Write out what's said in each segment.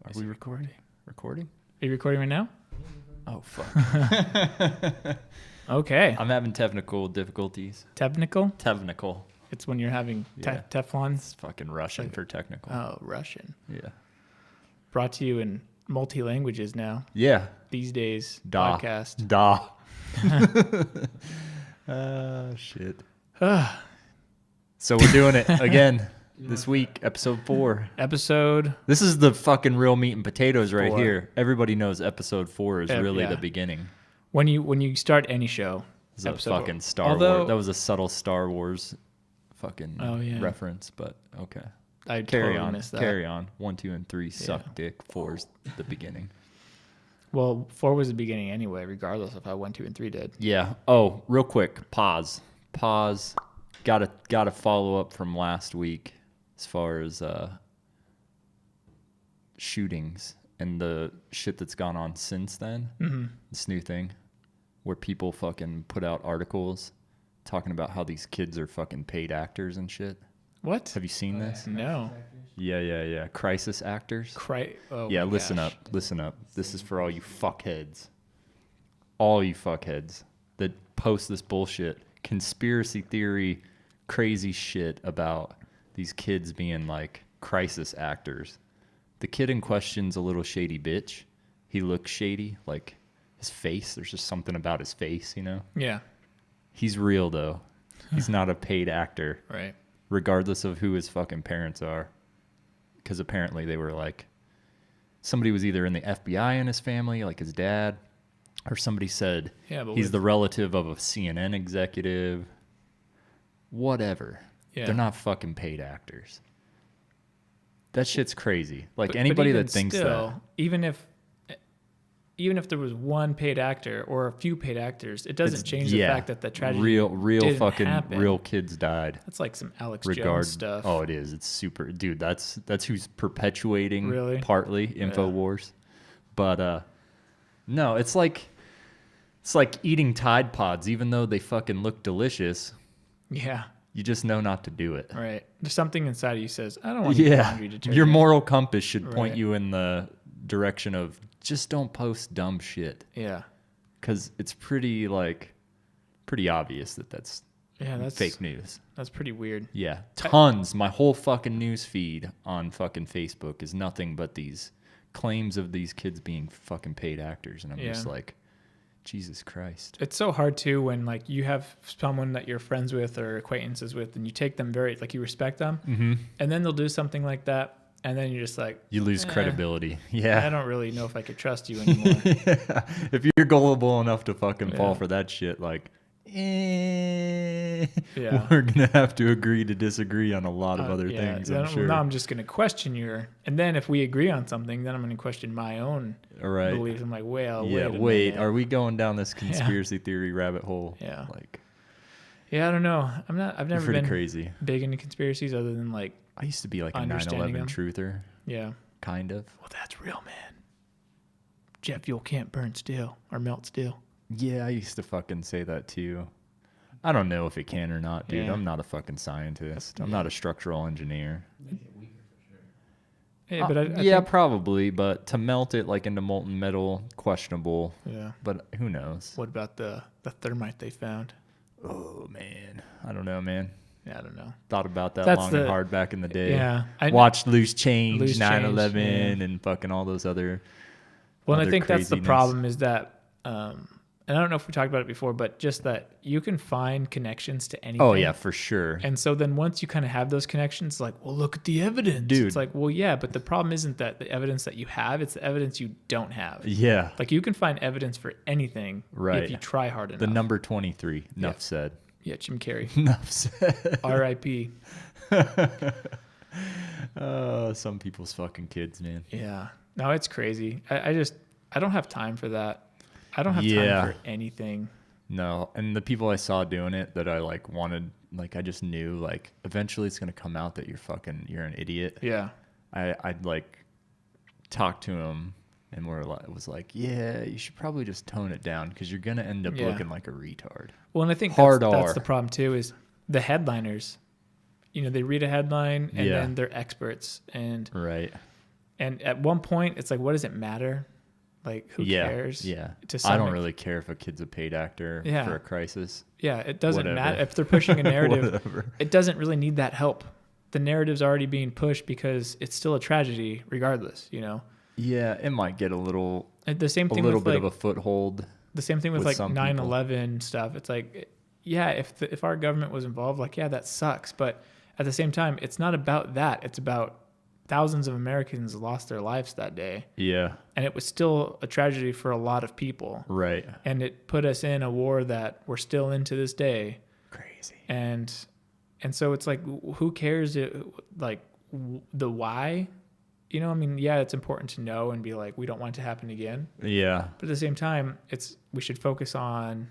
Are we recording? Recording? Are you recording right now? Oh, fuck. Okay. I'm having technical difficulties. Technical? Technical. It's when you're having Yeah. Teflon. It's fucking Russian for technical. Oh, Russian. Yeah. Brought to you in multi-languages now. Yeah. These days. Da. Podcast. Da. Shit. So we're doing it again this week, episode 4. Episode. This is the fucking real meat and potatoes right 4. here. Everybody knows episode 4 is really yeah. the beginning. When you start any show. It's a episode fucking Star Wars. That was a subtle Star Wars fucking reference, but okay. I Carry totally on. missed that. Carry on. 1, 2, and 3 suck dick. 4's the beginning. Well, 4 was the beginning anyway, regardless of how 1, 2, and 3 did. Yeah. Oh, real quick. Pause. Gotta follow up from last week as far as shootings and the shit that's gone on since then. Mm-hmm. This new thing where people fucking put out articles talking about how these kids are fucking paid actors and shit. What? Have you seen this? No. Yeah. Crisis actors. Yeah, listen up. This is for all you fuckheads. All you fuckheads that post this bullshit, conspiracy theory, crazy shit about these kids being like crisis actors. The kid in question's a little shady bitch. He looks shady, like his face. There's just something about his face, you know? Yeah. He's real, though. He's not a paid actor. Right. Regardless of who his fucking parents are. Because apparently they were like, somebody was either in the FBI in his family, like his dad, or somebody said he's the relative of a CNN executive. Whatever. Yeah. They're not fucking paid actors. That shit's crazy. Like anybody that thinks that. Even if there was one paid actor or a few paid actors, it doesn't change the fact that the tragedy real fucking happen. real kids died. That's like some Alex Jones stuff. Oh, it is. It's super, dude. That's who's perpetuating partly InfoWars. But no, it's like eating Tide Pods, even though they fucking look delicious. Yeah. You just know not to do it. Right. There's something inside of you says, I don't want to eat laundry detergent. Your moral compass should point you in the direction of just don't post dumb shit. Yeah. Because it's pretty obvious that's fake news. That's pretty weird. Yeah. Tons. My whole fucking news feed on fucking Facebook is nothing but these claims of these kids being fucking paid actors. And I'm just like, Jesus Christ. It's so hard too when like you have someone that you're friends with or acquaintances with and you take them you respect them, and then they'll do something like that. And then you're just like... You lose credibility. Yeah. I don't really know if I could trust you anymore. If you're gullible enough to fucking fall for that shit, like... we're going to have to agree to disagree on a lot of other things, I'm sure. Now I'm just going to question your... And then if we agree on something, then I'm going to question my own beliefs. I'm like, wait, are we going down this conspiracy theory rabbit hole? Yeah. Like... Yeah, I don't know. I've never been crazy. Big into conspiracies other than like... I used to be like a 9/11 truther. Yeah. Kind of. Well, that's real, man. Jet fuel can't burn steel or melt steel. Yeah, I used to fucking say that too. I don't know if it can or not, dude. Yeah. I'm not a fucking scientist. I'm not a structural engineer. Yeah, but I think, probably. But to melt it like into molten metal, questionable. Yeah. But who knows? What about the thermite they found? Oh, man. I don't know, man. Yeah, I don't know. Thought about that and hard back in the day. Yeah. Watched Loose Change, 9/11, and fucking all those other Well, and I think that's the problem is that, and I don't know if we talked about it before, but just that you can find connections to anything. Oh, yeah, for sure. And so then once you kind of have those connections, like, well, look at the evidence. Dude. It's like, well, yeah, but the problem isn't that the evidence that you have, it's the evidence you don't have. Yeah. Like you can find evidence for anything if you try hard enough. The number 23, enough said. Yeah, Jim Carrey. Enough said. R.I.P. Some people's fucking kids, man. Yeah. No, it's crazy. I don't have time for that. I don't have time for anything. No, and the people I saw doing it that I like wanted, like I just knew like eventually it's gonna come out that you're an idiot. Yeah. I'd like talk to him and was like, yeah, you should probably just tone it down because you're gonna end up looking like a retard. Well, and I think that's the problem too is the headliners. You know, they read a headline and then they're experts and And at one point, it's like, what does it matter? Like, who cares? Yeah. I don't really care if a kid's a paid actor for a crisis. Yeah, it doesn't matter. If they're pushing a narrative, it doesn't really need that help. The narrative's already being pushed because it's still a tragedy regardless, you know? Yeah, it might get a little bit of a foothold. The same thing with like 9/11 stuff. It's like, yeah, if our government was involved, like, yeah, that sucks. But at the same time, it's not about that. It's about thousands of Americans lost their lives that day. Yeah. And it was still a tragedy for a lot of people. Right. And it put us in a war that we're still in to this day. Crazy. And so it's like, who cares? Like the why, you know, I mean, yeah, it's important to know and be like, we don't want it to happen again. Yeah. But at the same time, we should focus on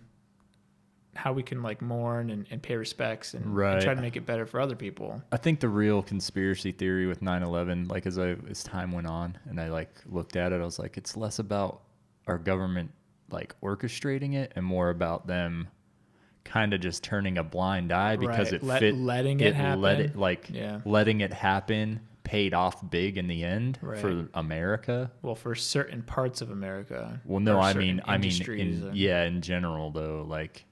how we can like mourn and pay respects and try to make it better for other people. I think the real conspiracy theory with 9/11, like as time went on and I like looked at it, I was like, it's less about our government like orchestrating it and more about them kind of just turning a blind eye because letting it happen paid off big in the end for America. Well, for certain parts of America. Well, no, I mean, in general though, like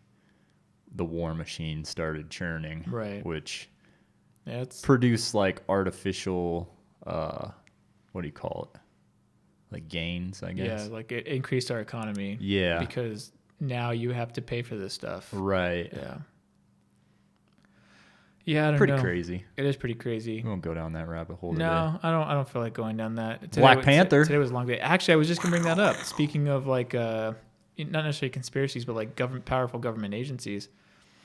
the war machine started churning, which produced like artificial, what do you call it? Like gains, I guess. Yeah, like it increased our economy. Yeah. Because now you have to pay for this stuff. Right. Yeah. Yeah, I don't know. Pretty crazy. It is pretty crazy. We won't go down that rabbit hole today. No, I don't feel like going down that. Black Panther. Today was a long day. Actually, I was just going to bring that up. Speaking of like, not necessarily conspiracies, but like powerful government agencies.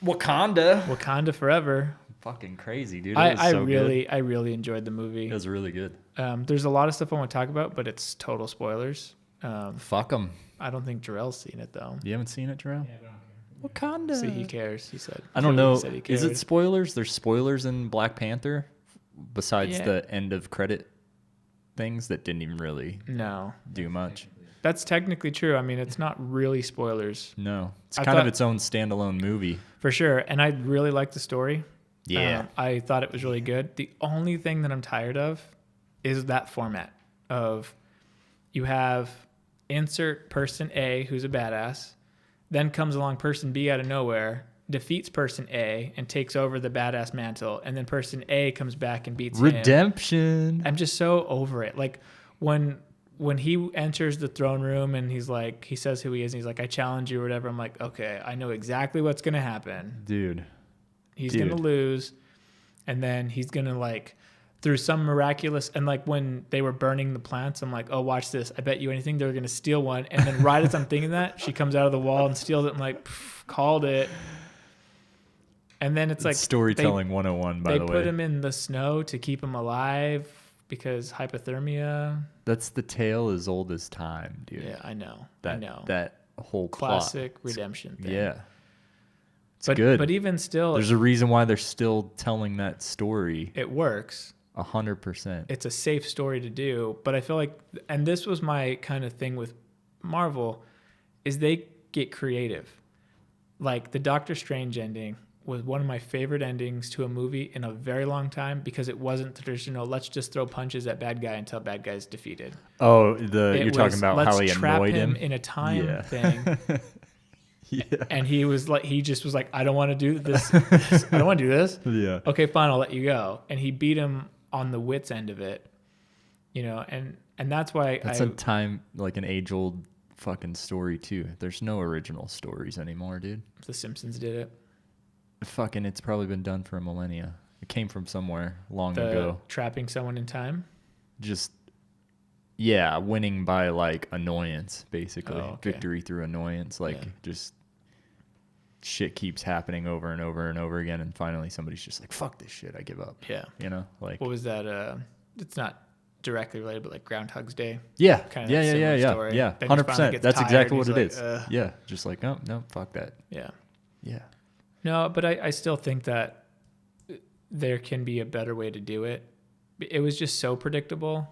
Wakanda forever. Fucking crazy, dude. I really enjoyed the movie. It was really good. There's a lot of stuff I want to talk about, but it's total spoilers. Fuck them. I don't think Jarrell's seen it though. You haven't seen it, Jarrell? Yeah, I don't care. Wakanda. See, he cares. He said. I don't know. Is it spoilers? There's spoilers in Black Panther, besides the end of credit things that didn't even really do much. That's technically true. I mean, it's not really spoilers. No, it's kind of its own standalone movie for sure. And I really liked the story. Yeah, I thought it was really good. The only thing that I'm tired of is that format of you have insert person A who's a badass. Then comes along person B out of nowhere, defeats person A, and takes over the badass mantle. And then person A comes back and beats Redemption. him. I'm just so over it. Like when he enters the throne room and he's like, he says who he is, and he's like, I challenge you or whatever. I'm like, okay, I know exactly what's going to happen. Dude. He's going to lose. And then he's going to like, through some miraculous, and like when they were burning the plants, I'm like, oh, watch this. I bet you anything they're going to steal one. And then right as I'm thinking that, she comes out of the wall and steals it and like, called it. And then it's like storytelling 101, by the way. They put him in the snow to keep him alive because hypothermia. That's the tale as old as time, dude. Yeah, I know. That whole classic redemption thing. Yeah. It's good. But even still, there's a reason why they're still telling that story. It works. 100%. It's a safe story to do, but I feel like, and this was my kind of thing with Marvel, is they get creative. Like the Doctor Strange ending was one of my favorite endings to a movie in a very long time because it wasn't traditional. Let's just throw punches at bad guy until bad guy's defeated. Oh, you're talking about how he annoyed him in a time thing. Yeah. And he just was like, I don't want to do this. I don't want to do this. Yeah. Okay, fine, I'll let you go. And he beat him on the wits end of it, you know, and that's why that's a time, like an age old fucking story too. There's no original stories anymore, dude. The Simpsons did it. Fucking, it's probably been done for a millennia. It came from somewhere long ago. Trapping someone in time? Just, yeah, winning by like annoyance, basically. Oh, okay. Victory through annoyance. Like just shit keeps happening over and over and over again, and finally somebody's just like, fuck this shit, I give up. Yeah. You know, like, what was that? It's not directly related, but like Groundhog's Day. Yeah. Kind of yeah. Story. Yeah. 100%. That's exactly what it is. Yeah. Just like, oh, no, fuck that. Yeah. Yeah. No, but I still think that there can be a better way to do it. It was just so predictable,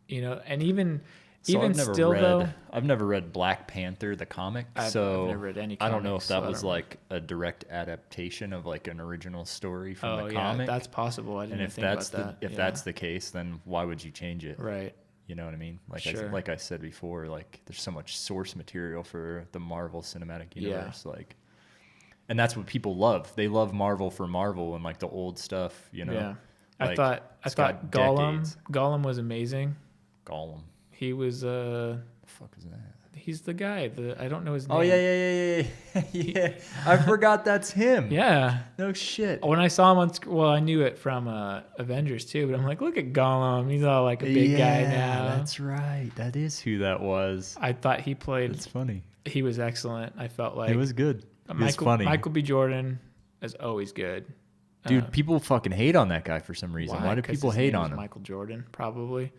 you know, and even So Even still, though, I've never read Black Panther the comic, I've never read any comics, I don't know if that so was like a direct adaptation of like an original story from the yeah, comic. that's possible. I didn't think about that. If that's the case, then why would you change it? Right. You know what I mean? Like Sure. like I said before, like there's so much source material for the Marvel Cinematic Universe, like, and that's what people love. They love Marvel for Marvel and like the old stuff, you know. Yeah. Like, I thought Gollum was amazing. Gollum. He was The fuck is that? he's the guy. I don't know his name. Oh yeah. Yeah. I forgot that's him. Yeah. No shit. When I saw him on I knew it from Avengers too, but I'm like, look at Gollum. He's all like a big guy now. That's right. That is who that was. I thought he played. It's funny. He was excellent. I felt like it was good. It was funny. Michael B. Jordan is always good. Dude, people fucking hate on that guy for some reason. Why do people hate on him? Michael Jordan, probably.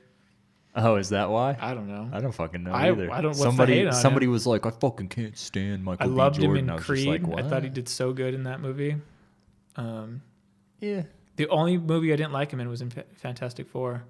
Oh, is that why? I don't know. I don't fucking know either. I don't. What's the hate on somebody him? was like, I fucking can't stand Michael B. Jordan. I loved him in Creed. Like, what? I thought he did so good in that movie. Yeah. The only movie I didn't like him in was in Fantastic Four,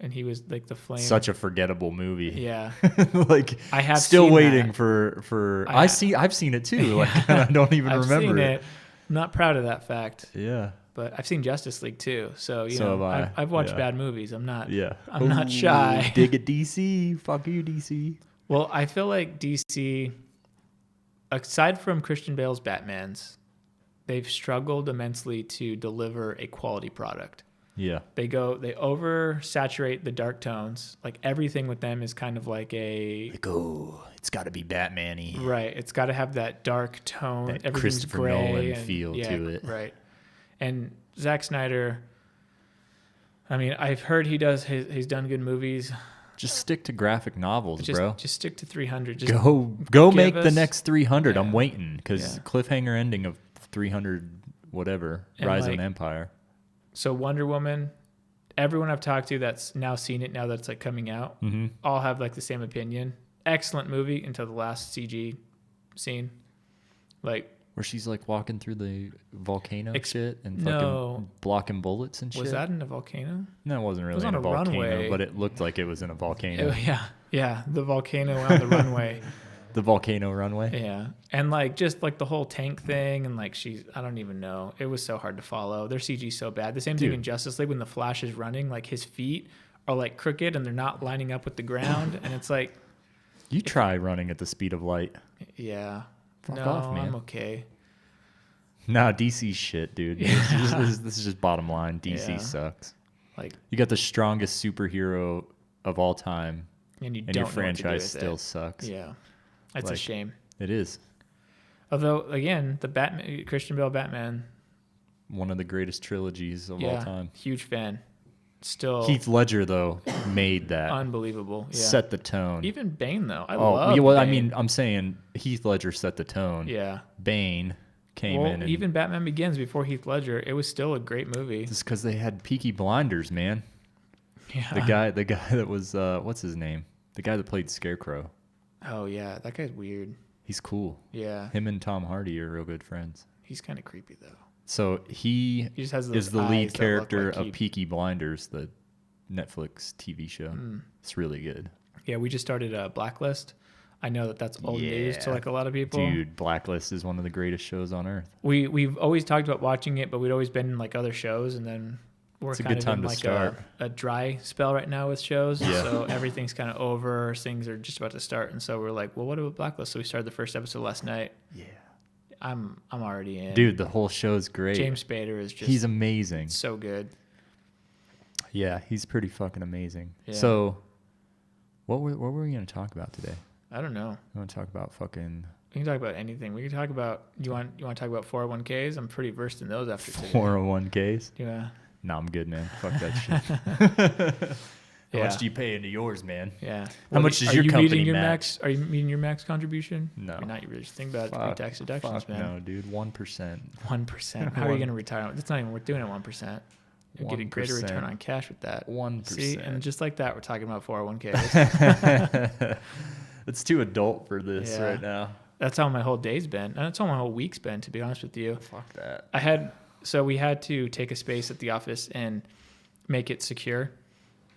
and he was like the Flame. Such a forgettable movie. Yeah. Like I have still seen waiting that. for. I've seen it too. Like I don't even I've remember seen it. I'm not proud of that fact. Yeah. But I've seen Justice League too, so you So know have I. I've watched Yeah. bad movies. I'm not. Yeah. I'm not shy. Dig it, DC. Fuck you, DC. Well, I feel like DC, aside from Christian Bale's Batmans, they've struggled immensely to deliver a quality product. Yeah. They oversaturate the dark tones. Like everything with them is kind of like it's got to be Batman-y. Right. It's got to have that dark tone. That Everything's Christopher gray Nolan and, feel to it. Right. And Zack Snyder, I mean, I've heard he's done good movies. Just stick to graphic novels, bro. Just stick to 300. Go make the next 300. Yeah. I'm waiting because Yeah. cliffhanger ending of 300 whatever, And Rise of like, an Empire. So Wonder Woman, everyone I've talked to that's now seen it, now that's like coming out, all have like the same opinion. Excellent movie until the last CG scene. Like Where she's like walking through the volcano shit and fucking blocking bullets and shit. Was that in a volcano? No, it wasn't really was in a volcano, runway. but it looked like it was in a volcano. Yeah, the volcano on the runway. The volcano runway. Yeah, and like just like the whole tank thing, and like I don't even know. It was so hard to follow. Their CG so bad. The same thing in Justice League when the Flash is running, like his feet are like crooked and they're not lining up with the ground, and it's like. You try running at the speed of light. Yeah. Fuck off, man. I'm okay. Nah, DC shit, dude. Yeah. This is just bottom line. DC sucks. Like you got the strongest superhero of all time, and your franchise still sucks. Yeah, that's a shame. It is. Although, again, the Christian Bale Batman, one of the greatest trilogies of all time. Huge fan. Still, Heath Ledger though made that unbelievable. Yeah. Set the tone. Even Bane though, I love. Well, Bane. I mean, I'm saying Heath Ledger set the tone. Yeah. Bane came in. And even Batman Begins before Heath Ledger, it was still a great movie. Just because they had Peaky Blinders, man. Yeah. The guy that was what's his name? The guy that played Scarecrow. Oh yeah, that guy's weird. He's cool. Yeah. Him and Tom Hardy are real good friends. He's kind of creepy though. So he just has is the lead character like of Peaky Blinders, the Netflix TV show. It's really good. Yeah, we just started a Blacklist. I know that's old news to like a lot of people. Dude, Blacklist is one of the greatest shows on earth. We've always talked about watching it, but we'd always been in like other shows, and then we're kind of in like a dry spell right now with shows. Yeah. So everything's kind of over. Things are just about to start, and so we're like, well, what about Blacklist? So we started the first episode last night. Yeah. I'm already in. Dude, the whole show's great. James Spader is he's amazing. So good. Yeah, he's pretty fucking amazing. Yeah. So, what were we going to talk about today? I don't know. I want to talk about fucking. We can talk about anything. We can talk about. You want to talk about 401ks? I'm pretty versed in those after today. 401ks? Yeah. No, I'm good, man. Fuck that shit. How much do you pay into yours, man? Yeah. How much does your company max? Are you meeting your max contribution? No. You're not. You really just think about it. Pre-tax deductions, man. No, dude. 1%. 1%. How are you going to retire? That's not even worth doing at 1%. You're getting greater return on cash with that. 1%. See, and just like that, we're talking about 401ks. It's too adult for this right now. That's how my whole day's been. And that's how my whole week's been, to be honest with you. Fuck that. We had to take a space at the office and make it secure.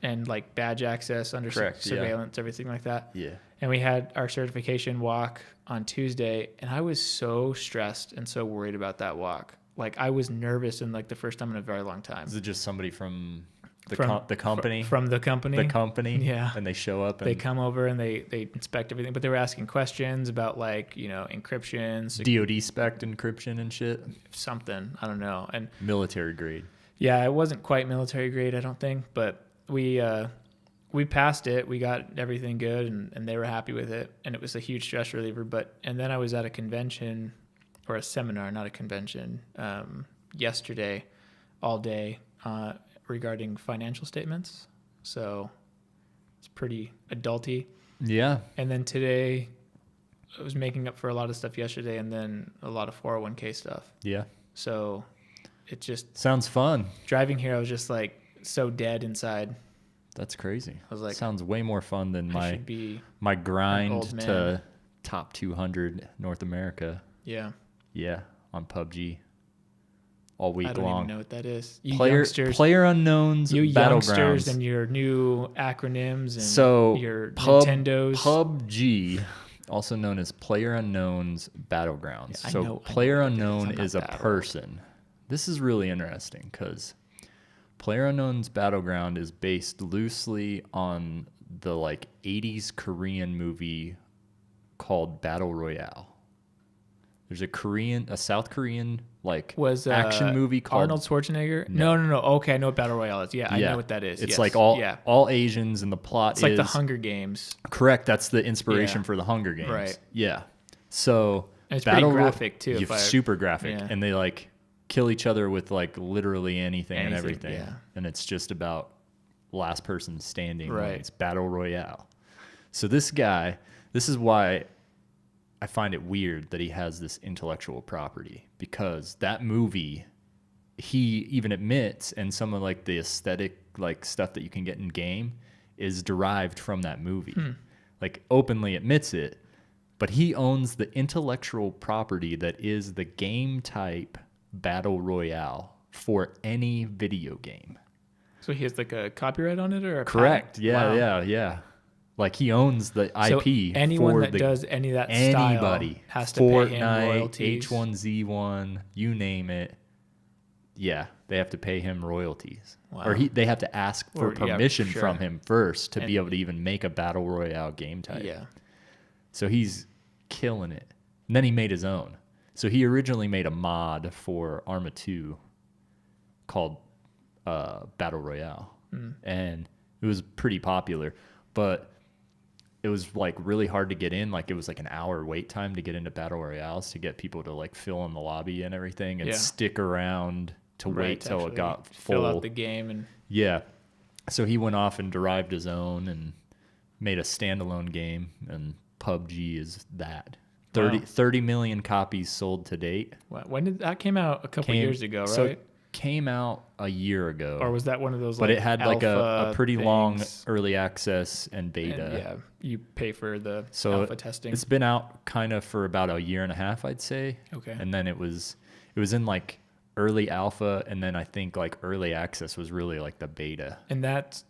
and like badge access under surveillance, everything like that. Yeah. And we had our certification walk on Tuesday, and I was so stressed and so worried about that walk. Like I was nervous in like the first time in a very long time. Is it just somebody from the company? From the company. The company? Yeah. And they show up and they come over and they inspect everything, but they were asking questions about like, you know, encryption. DOD spec encryption and shit? Something. I don't know. And military grade. Yeah, it wasn't quite military grade, I don't think, but we passed it. We got everything good, and they were happy with it, and it was a huge stress reliever. And then I was at a convention, or a seminar, not a convention, yesterday, all day, regarding financial statements. So it's pretty adulty. Yeah. And then today, I was making up for a lot of stuff yesterday, and then a lot of 401k stuff. Yeah. So it just sounds fun. Driving here, I was just like so dead inside. That's crazy. I was like, sounds way more fun than my grind to top 200 North America. Yeah. Yeah, on PUBG all week long. I don't even know what that is. You Player Unknown's you Battlegrounds. Youngsters and your new acronyms and your Nintendos. PUBG, also known as Player Unknown's Battlegrounds. Yeah, Player Unknown is a person. This is really interesting because Player Unknown's Battleground is based loosely on the like 80s Korean movie called Battle Royale. There's a South Korean action movie called Arnold Schwarzenegger. No. Okay, I know what Battle Royale is. Yeah, I know what that is. It's like all Asians, and the plot is like the Hunger Games. Correct. That's the inspiration for the Hunger Games. Right. Yeah. So and it's pretty graphic too. Super graphic, and they like kill each other with like literally anything and everything. Yeah. And it's just about last person standing. Right. It's Battle Royale. So this is why I find it weird that he has this intellectual property, because that movie, he even admits, and some of like the aesthetic like stuff that you can get in game is derived from that movie. Like openly admits it, but he owns the intellectual property that is the game type Battle Royale for any video game. So he has like a copyright on it, or a correct? Patent? Yeah, wow. yeah. Like he owns the IP. So anyone that does any of that style has to pay him royalties. H1Z1, you name it. Yeah, they have to pay him royalties. Wow. Or they have to ask for permission from him first to be able to even make a Battle Royale game type. Yeah. So he's killing it. And then he made his own. So he originally made a mod for Arma 2 called Battle Royale. And it was pretty popular. But it was like really hard to get in. Like it was like an hour wait time to get into Battle Royales to get people to like fill in the lobby and everything and stick around to wait till it got full. Fill out the game. And yeah. So he went off and derived his own and made a standalone game, and PUBG is that. 30 million copies sold to date. Wow. When did that came out? A couple years ago, right? So came out a year ago. Or was that one of those? But like it had like a pretty long early access and beta. And yeah, you pay for the alpha testing. It's been out kind of for about a year and a half, I'd say. Okay. And then it was in like early alpha, and then I think like early access was really like the beta. And that's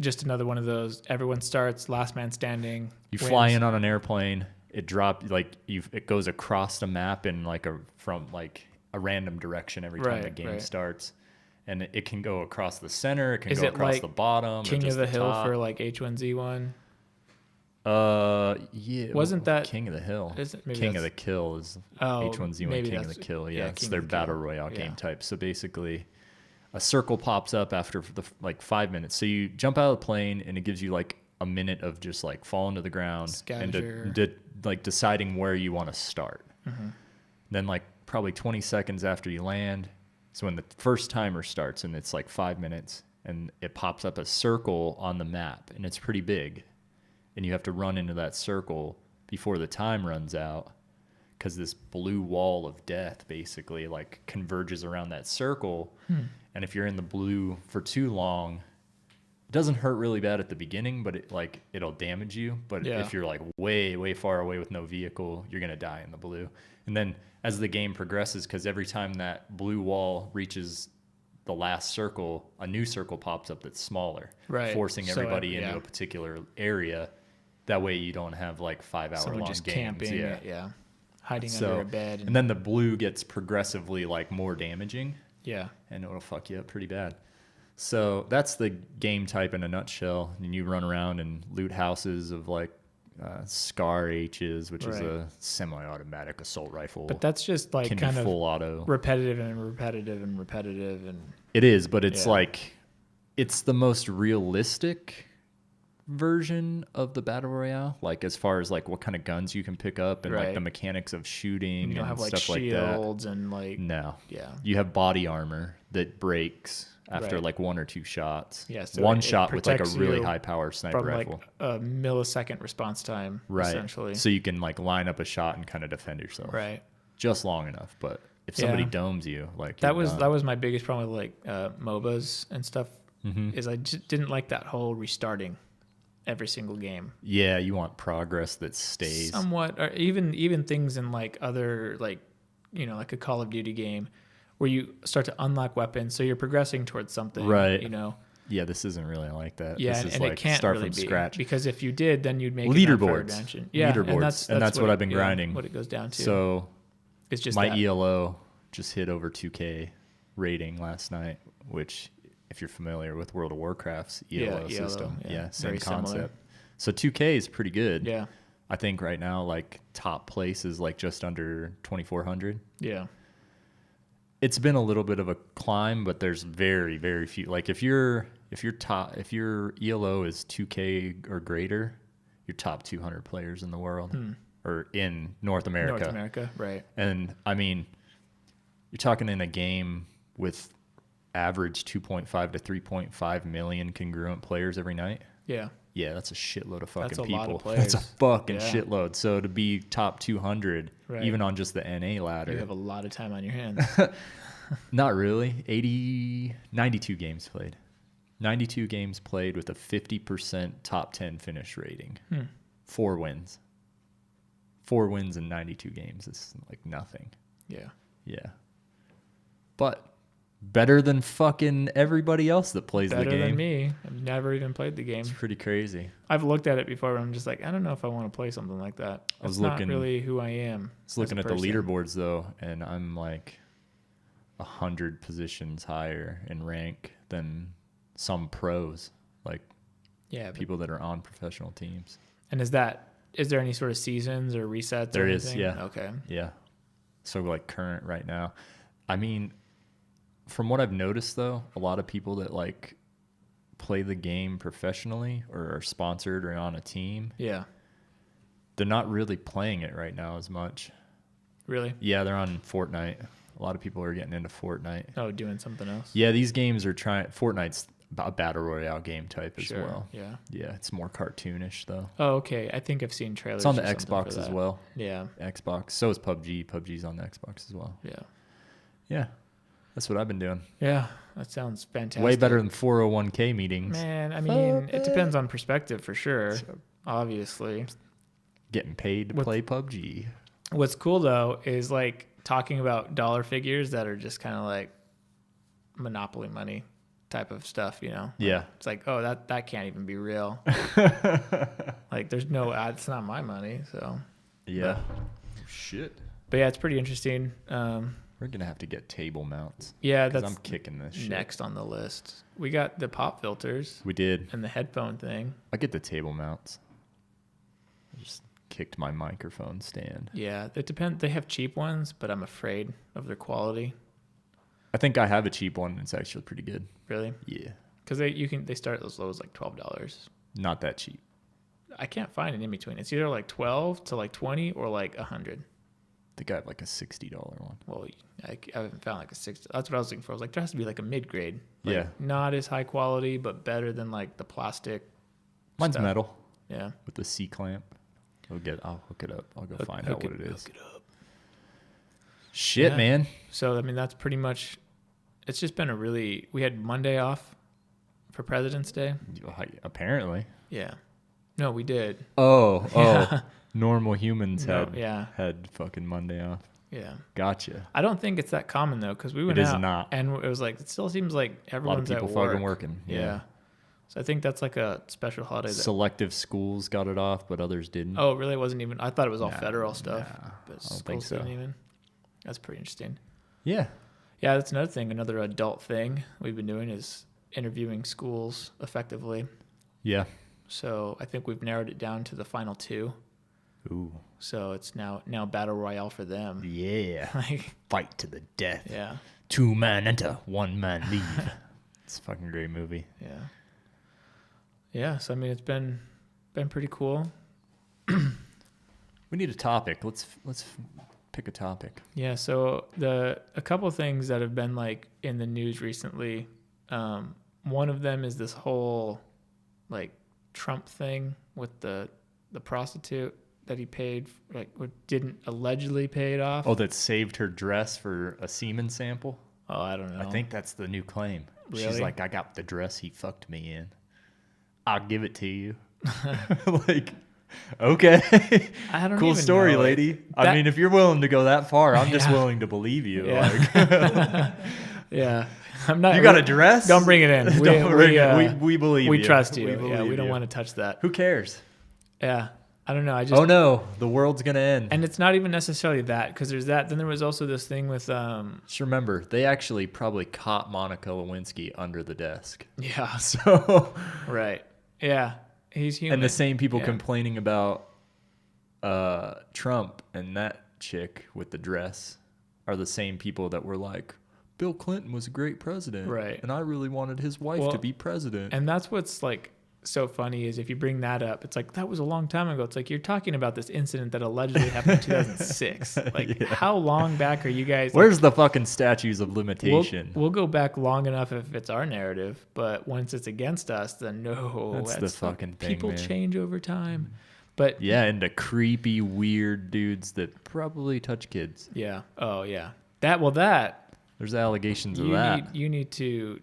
just another one of those. Everyone starts, last man standing. You fly in on an airplane. It dropped it goes across the map in from a random direction every time the game starts, and it can go across the center. It can go across the bottom. King of the Hill for like H1Z1. Yeah. Wasn't that King of the Hill? King of the Kill is H1Z1. King of the Kill. Yeah, it's their battle royale game type. So basically, a circle pops up after the 5 minutes. So you jump out of the plane, and it gives you like a minute of just like falling to the ground and like deciding where you want to start. Then like probably 20 seconds after you land, so when the first timer starts, and it's like 5 minutes, and it pops up a circle on the map, and it's pretty big, and you have to run into that circle before the time runs out, because this blue wall of death basically like converges around that circle. And if you're in the blue for too long, it doesn't hurt really bad at the beginning, but it'll damage you. But if you're like way far away with no vehicle, you're gonna die in the blue. And then as the game progresses, because every time that blue wall reaches the last circle, a new circle pops up that's smaller, right? Forcing everybody into a particular area. That way you don't have like 5-hour long just games. Camping, hiding under a bed. And then the blue gets progressively like more damaging. Yeah. And it'll fuck you up pretty bad. So that's the game type in a nutshell. And you run around and loot houses of like Scar H's, which is a semi-automatic assault rifle. But that's just like kind of full auto, repetitive and it is, but it's like it's the most realistic version of the battle royale, like as far as like what kind of guns you can pick up and like the mechanics of shooting you don't and have stuff like shields like that. And like you have body armor that breaks after like 1 or 2 shots. So one shot with like a really high power sniper rifle, like a millisecond response time, essentially. So you can like line up a shot and kind of defend yourself, just long enough. But if somebody domes you, like that was my biggest problem with like MOBAs and stuff, is I just didn't like that whole restarting every single game. Yeah, you want progress that stays somewhat, or even things in like other like like a Call of Duty game where you start to unlock weapons, so you're progressing towards something, right? Yeah, this isn't really like that. Yeah, this is and like it can't start really from be, scratch. Because if you did, then you'd make leaderboards. Yeah, leaderboards, and that's what I've been grinding. What it goes down to. So it's just my ELO just hit over 2K rating last night, which if you're familiar with World of Warcraft's ELO system, same concept. Similar. So 2K is pretty good. Yeah, I think right now like top place is like just under 2,400. Yeah. It's been a little bit of a climb, but there's very, very few. Like if your ELO is 2K or greater, you're top 200 players in the world or in North America. North America, right? And I mean, you're talking in a game with average 2.5 to 3.5 million congruent players every night. Yeah. Yeah, that's a shitload of fucking people. Lot of players. That's a fucking shitload. So to be top 200, even on just the NA ladder. You have a lot of time on your hands. Not really. 92 games played. 92 games played with a 50% top 10 finish rating. 4 wins. 4 wins in 92 games is like nothing. Yeah. Yeah. But better than fucking everybody else that plays the game. Better than me. I've never even played the game. It's pretty crazy. I've looked at it before, and I'm just like, I don't know if I want to play something like that. It's not really who I am. I was looking at the leaderboards, though, and I'm like 100 positions higher in rank than some pros, like people that are on professional teams. And is there any sort of seasons or resets? There or is, anything? yeah. Okay. Yeah. So like current right now. I mean, from what I've noticed, though, a lot of people that like play the game professionally or are sponsored or on a team, they're not really playing it right now as much. Really? Yeah, they're on Fortnite. A lot of people are getting into Fortnite. Oh, doing something else? Yeah, these games are trying. Fortnite's a battle royale game type as well. Yeah. Yeah, it's more cartoonish though. Oh, okay. I think I've seen trailers. It's on the Xbox as well. Yeah. Xbox. So is PUBG. PUBG's on the Xbox as well. Yeah. Yeah. That's what I've been doing. Yeah, that sounds fantastic. Way better than 401k meetings. Man, I mean, it depends on perspective for sure. Obviously. Getting paid to play PUBG. What's cool though is like talking about dollar figures that are just kind of like monopoly money type of stuff, Yeah. It's like, oh, that can't even be real. Like there's no, it's not my money, so. Yeah. Shit. But yeah, it's pretty interesting. We're going to have to get table mounts. Yeah, I'm kicking this shit. Next on the list. We got the pop filters. We did. And the headphone thing. I get the table mounts. I just kicked my microphone stand. Yeah, it depends. They have cheap ones, but I'm afraid of their quality. I think I have a cheap one. It's actually pretty good. Really? Yeah. Because they start as low as like $12. Not that cheap. I can't find an in between. It's either like 12 to like 20 or like 100. I think I have like a $60 one. Well, I haven't found like a 60. That's what I was looking for. I was like, there has to be like a mid-grade. Like, yeah. Not as high quality, but better than like the plastic. Mine's metal. Yeah. With the C-clamp. I'll hook it up. I'll go find out what it is. Hook it up. Shit, man. So, I mean, that's pretty much, it's just been we had Monday off for President's Day. Apparently. Yeah. No, we did. Oh. Normal humans had fucking Monday off. Yeah. Gotcha. I don't think it's that common though, because we went It is out not. and it was like, it still seems like everyone's A lot of people at work. fucking working. Yeah. So I think that's like a special holiday. Selective schools got it off, but others didn't. Oh, it really wasn't even. I thought it was all federal stuff, but I don't think so. didn't even. That's pretty interesting. Yeah. Yeah, that's another thing. Another adult thing we've been doing is interviewing schools effectively. Yeah. So I think we've narrowed it down to the final 2. Ooh. So it's now battle royale for them. Yeah. Like, fight to the death. Yeah. 2 men enter, 1 man leave. It's a fucking great movie. Yeah. Yeah. So I mean, it's been pretty cool. We need a topic. Let's pick a topic. Yeah. So a couple of things that have been like in the news recently. One of them is this whole like Trump thing with the prostitute that he paid, like, or didn't allegedly pay it off. Oh, that saved her dress for a semen sample? Oh, I don't know. I think that's the new claim. Really? She's like, I got the dress he fucked me in. I'll give it to you. Like, okay. I don't cool even story, know. lady. I mean, if you're willing to go that far, I'm just Yeah. willing to believe you. Yeah. Like, Yeah. I'm not. you got a dress? Don't bring it in. We believe you. We trust you. We Yeah, believe we don't you. want to touch that. Who cares? Yeah. I don't know. I just. Oh no, the world's gonna end. And it's not even necessarily that, because there's that. Then there was also this thing with. Just remember, they actually probably caught Monica Lewinsky under the desk. Yeah. So. Right. Yeah. He's human. And the same people Yeah. complaining about Trump and that chick with the dress are the same people that were like, Bill Clinton was a great president. Right. And I really wanted his wife to be president. And that's what's like so funny is if you bring that up, it's like, that was a long time ago. It's like, you're talking about this incident that allegedly happened in 2006. Like, Yeah. how long back are you guys? Where's the fucking statutes of limitation? We'll go back long enough if it's our narrative, but once it's against us, then no. That's the fucking thing, People man. change over time. But Yeah, and the creepy, weird dudes that probably touch kids. yeah. Oh, yeah. There's allegations of that. You need to,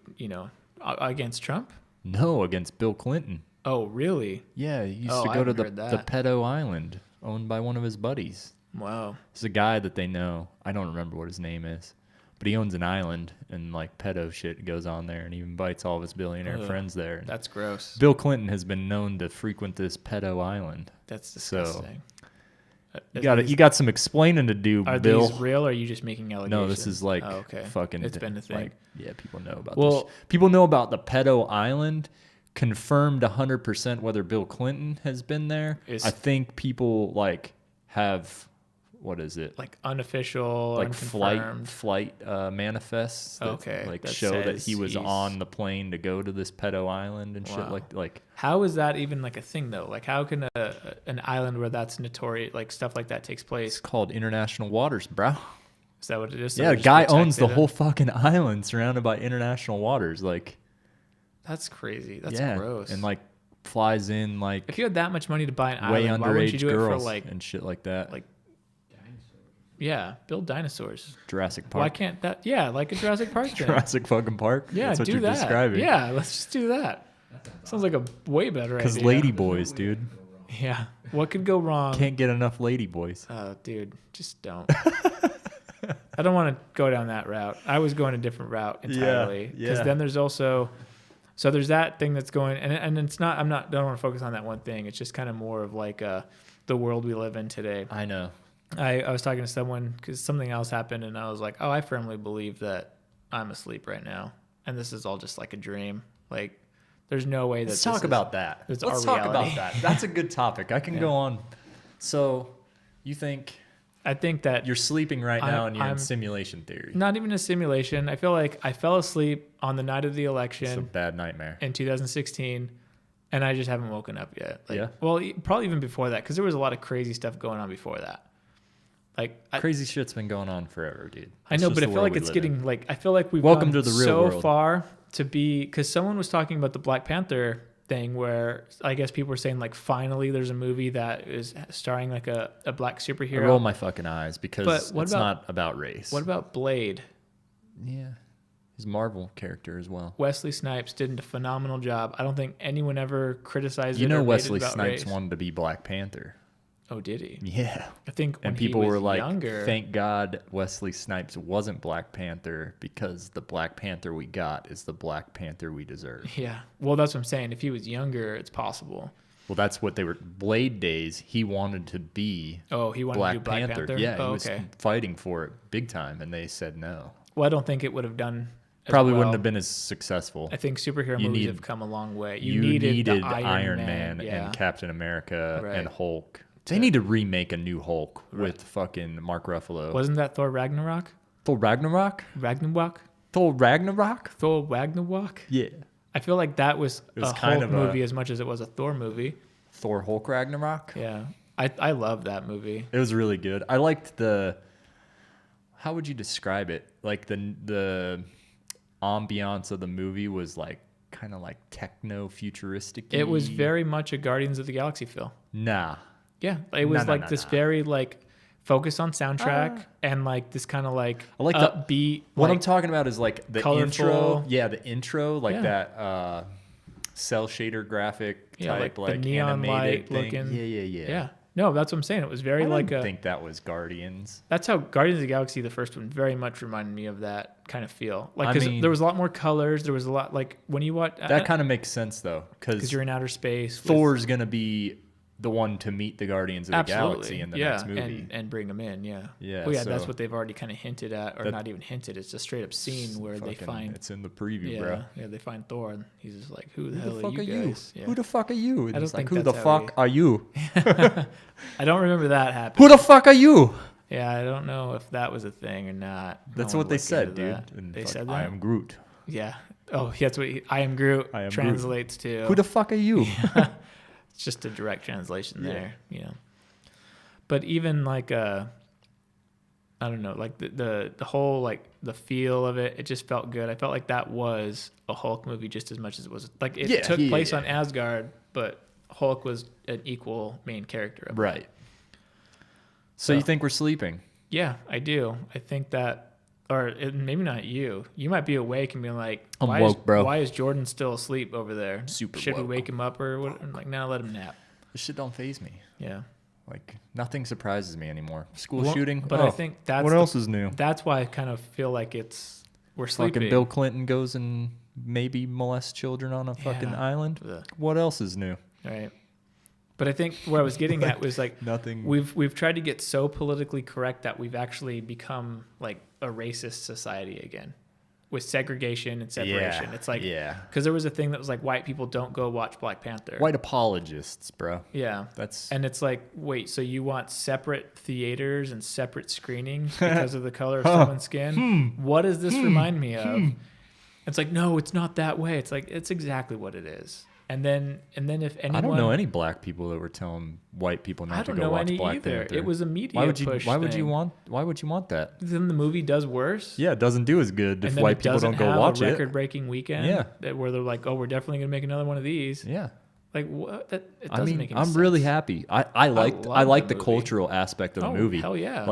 against Trump? No, against Bill Clinton. Oh, really? Yeah, he used Oh, to I go to haven't the heard that. pedo island owned by one of his buddies. Wow. It's a guy that they know. I don't remember what his name is. But he owns an island and like pedo shit goes on there and he invites all of his billionaire Ugh, friends there. That's gross. Bill Clinton has been known to frequent this pedo island. That's disgusting. You got some explaining to do, Are Bill. these real or are you just making allegations? No, this is like okay. fucking. It's been a thing. Like, yeah, people know about this. People know about the pedo island. Confirmed 100% whether Bill Clinton has been there. I think people like have, what is it? Like unofficial, like unconfirmed. flight manifests that Okay, like that show that says he was he's- on the plane to go to this pedo island and shit Wow. like How is that even like a thing though? Like, how can an island where that's notorious, like stuff like that takes place? it's called international waters, bro. Is that what it is? So Yeah, they're the just guy owns the protected whole fucking island surrounded by international waters. Like, That's crazy. That's yeah, gross. and like flies in like if you had that much money to buy an way island, why wouldn't you underage do it for girls like, and shit like that. like, yeah, build dinosaurs. Jurassic Park. Why can't that? Yeah, like a Jurassic Park thing. Jurassic fucking Park. Yeah, that's what do you're that. describing. Yeah, let's just do that. Sounds like a way better idea. because lady boys, dude, Yeah. What could go wrong? can't get enough lady boys. Oh, dude, just don't. I don't want to go down that route. I was going a different route entirely. Because yeah. then there's also, so there's that thing that's going, and it's not, don't want to focus on that one thing. It's just kind of more of like the world we live in today. I know. I was talking to someone because something else happened, and I was like, oh, I firmly believe that I'm asleep right now, and this is all just like a dream. Like, there's no way that Let's talk about that. it's Let's our talk reality. about that. That's a good topic. I can go on. So, you think I think that you're sleeping right now and you're I'm in simulation theory? not even a simulation. I feel like I fell asleep on the night of the It's a election bad nightmare. in 2016, and I just haven't woken up yet. Like, Yeah. Well, probably even before that, because there was a lot of crazy stuff going on before that. Like, Crazy shit's been going on forever, dude. I know, but I feel like it's getting like, I feel like we've Welcome gone to the real so world. far to be, because someone was talking about the Black Panther thing where I guess people were saying like finally there's a movie that is starring like a black I superhero. roll my fucking eyes because But what it's not about race. What about Blade? Yeah. He's a Marvel character as well. Wesley Snipes did a phenomenal job. I don't think anyone ever criticized it. You know or made it Wesley about Snipes race. wanted to be Black Panther. Oh, did he? Yeah. I think when and people he was were like, younger, thank God Wesley Snipes wasn't Black Panther, because the Black Panther we got is the Black Panther we deserve. Yeah. Well, that's what I'm saying. If he was younger, it's possible. Well, that's what they were. Blade Days, he wanted to be he wanted to do Black Panther? Yeah, he was fighting for it big time, and they said no. Well, I don't think it would have done Probably wouldn't have been as successful. I think superhero movies have come a long way. You needed Iron Man and Captain America and Hulk. They need to remake a new Hulk with fucking Mark Ruffalo. Wasn't that Thor Ragnarok? Thor Ragnarok? Thor Ragnarok? Yeah. I feel like that was a Hulk movie as much as it was a Thor movie. Thor Hulk Ragnarok? Yeah. I love that movie. It was really good. I liked how would you describe it? Like the ambiance of the movie was like kind of like techno futuristic. It was very much a Guardians of the Galaxy feel. Nah. Yeah, it was very like focus on soundtrack and like this kind of like I like upbeat. What I'm talking about is like the colorful intro. Yeah, the intro, like that cell shader graphic type, like the neon light thing. Looking. Yeah. Yeah. No, that's what I'm saying. It was very I think that was Guardians. That's how Guardians of the Galaxy, the first one, very much reminded me of that kind of feel. Like, because there was a lot more colors. There was a lot, like, when you watch... That kind of makes sense, though. Because you're in outer space. Thor's going to be the one to meet the Guardians of the Galaxy in the next movie. And bring them in, Yeah. Well, yeah, that's what they've already kind of hinted at, or not even hinted. It's a straight up scene where they find... It's in the preview, bro. Yeah, they find Thor, and he's just like, who the hell are you guys? Who the fuck are you? And I don't think who the fuck are you? I don't remember that happening. Who the fuck are you? Yeah, I don't know if that was a thing or not. That's what they said, dude. They said that? I am Groot. Yeah. Oh, that's what I am Groot translates to. Who the fuck are you? It's just a direct translation there, But even like I don't know, like the whole like the feel of it, it just felt good. I felt like that was a Hulk movie just as much as it was like it took place on Asgard, but Hulk was an equal main character of it. So you think we're sleeping? Yeah, I do. I think that. Or maybe not you. You might be awake and be like, why is Jordan still asleep over there? Should we wake him up or what? I'm like, no, let him nap. This shit don't faze me. Yeah. Like, nothing surprises me anymore. School shooting. But I think that's... What else is new? That's why I kind of feel like we're sleeping. Fucking Bill Clinton goes and maybe molests children on a fucking island. Ugh. What else is new? Right. But I think what I was getting at was like nothing. We've tried to get so politically correct that we've actually become like a racist society again, with segregation and separation. It's like because there was a thing that was like white people don't go watch Black Panther. White apologists, bro. Yeah, and it's like wait, so you want separate theaters and separate screenings because of the color of someone's skin? What does this remind me of? It's like no, it's not that way. It's like it's exactly what it is. And then if anyone... I don't know any black people that were telling white people not to go watch Black Panther. It was a media push Why would you want that? Then the movie does worse. Yeah, it doesn't do as good if white people don't go watch it. Record-breaking weekend. Yeah, where they're like, oh, we're definitely gonna make another one of these. Yeah. Like what? It doesn't make any sense. I'm really happy. I like the cultural aspect of the movie. Hell yeah.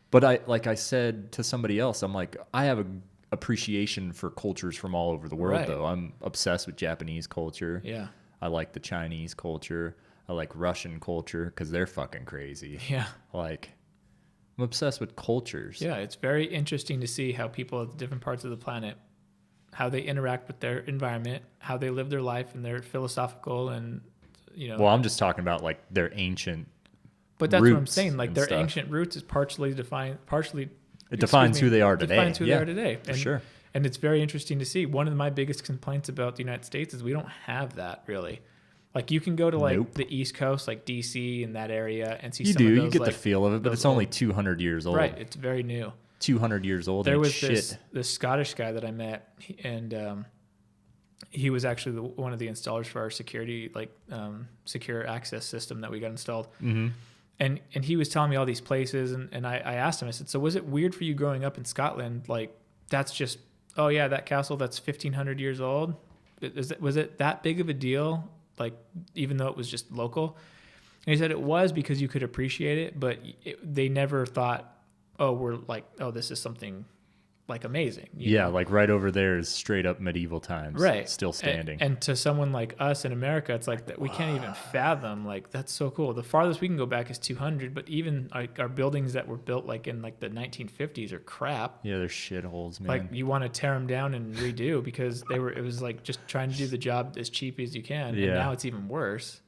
But I said to somebody else, I'm like, I have a appreciation for cultures from all over the world, though. I'm obsessed with Japanese culture. Yeah. I like the Chinese culture. I like Russian culture because they're fucking crazy. Yeah. Like, I'm obsessed with cultures. Yeah, it's very interesting to see how people at different parts of the planet, how they interact with their environment, how they live their life, and their philosophical and, Well, I'm just talking about, like, their ancient But that's what I'm saying. Like, their ancient roots is partially defined, It defines who they are today. Defines who they are today. For sure. And it's very interesting to see. One of my biggest complaints about the United States is we don't have that really. Like you can go to like the East Coast, like DC and that area, and see. You get the feel of it, but it's only 200 years old. Right, it's very new. 200 years old. There was this Scottish guy that I met, and he was actually one of the installers for our security, like secure access system that we got installed. Mm-hmm. And he was telling me all these places, and I asked him. I said, "So was it weird for you growing up in Scotland? Like that's just." Oh yeah, that castle that's 1,500 years old. Was it that big of a deal? Like even though it was just local? And he said it was because you could appreciate it, but they never thought, oh, we're like, oh, this is something like amazing. Yeah, like right over there is straight up medieval times. Right. Still standing. And to someone like us in America, it's like that we can't even fathom. Like, that's so cool. The farthest we can go back is 200, but even our buildings that were built like in like the 1950s are crap. Yeah, they're shitholes, man. Like, you want to tear them down and redo because it was like just trying to do the job as cheap as you can. Yeah. And now it's even worse.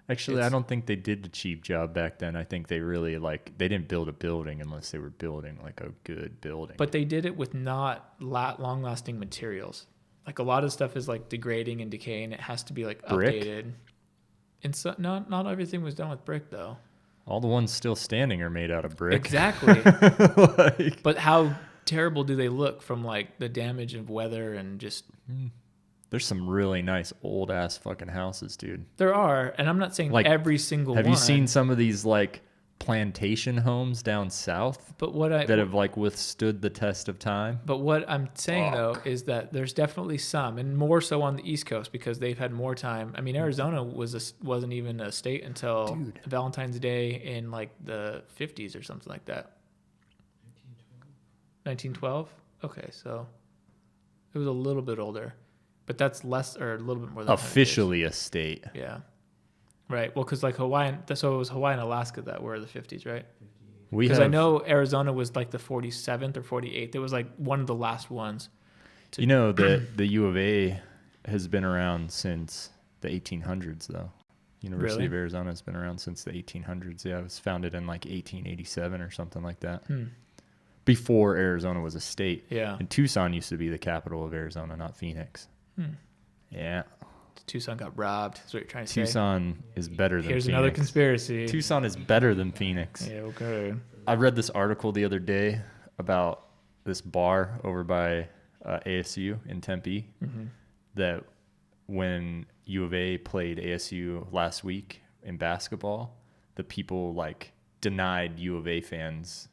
Actually, I don't think they did the cheap job back then. I think they really they didn't build a building unless they were building like a good building. But they did it with not long-lasting materials. Like, a lot of stuff is like degrading and decaying. It has to be like updated. And so not everything was done with brick though. All the ones still standing are made out of brick. Exactly. But how terrible do they look from like the damage of weather and just... There's some really nice old ass fucking houses, dude. There are, and I'm not saying like every single one. Have you seen some of these like plantation homes down south? But that have like withstood the test of time? But what I'm saying though is that there's definitely some, and more so on the East Coast because they've had more time. I mean, Arizona wasn't even a state until Valentine's Day in like the 50s or something like that. 1912. Okay, so it was a little bit older. But that's less or a little bit more than officially a state. Yeah. Right. Well, because like so it was Hawaii and Alaska that were the 50s, right? Because I know Arizona was like the 47th or 48th. It was like one of the last ones. The U of A has been around since the 1800s, though. University of Arizona has been around since the 1800s. Yeah, it was founded in like 1887 or something like that. Before Arizona was a state. Yeah. And Tucson used to be the capital of Arizona, not Phoenix. Yeah. Tucson got robbed. That's what you're trying to say. Tucson is better than Here's Phoenix. Another conspiracy. Tucson is better than Phoenix. Yeah, okay. I read this article the other day about this bar over by ASU in Tempe that when U of A played ASU last week in basketball, the people like denied U of A fans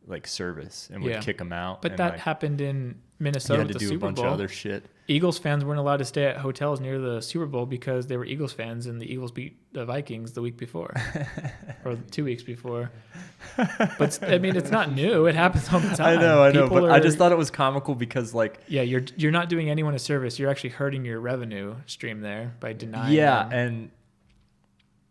like service and would kick them out. But that happened in Minnesota with the Super Bowl. You had to do a bunch of other shit. Eagles fans weren't allowed to stay at hotels near the Super Bowl because they were Eagles fans and the Eagles beat the Vikings the week before or 2 weeks before. But I mean, it's not new. It happens all the time. I know. But I just thought it was comical because like... Yeah, you're not doing anyone a service. You're actually hurting your revenue stream there by denying them. And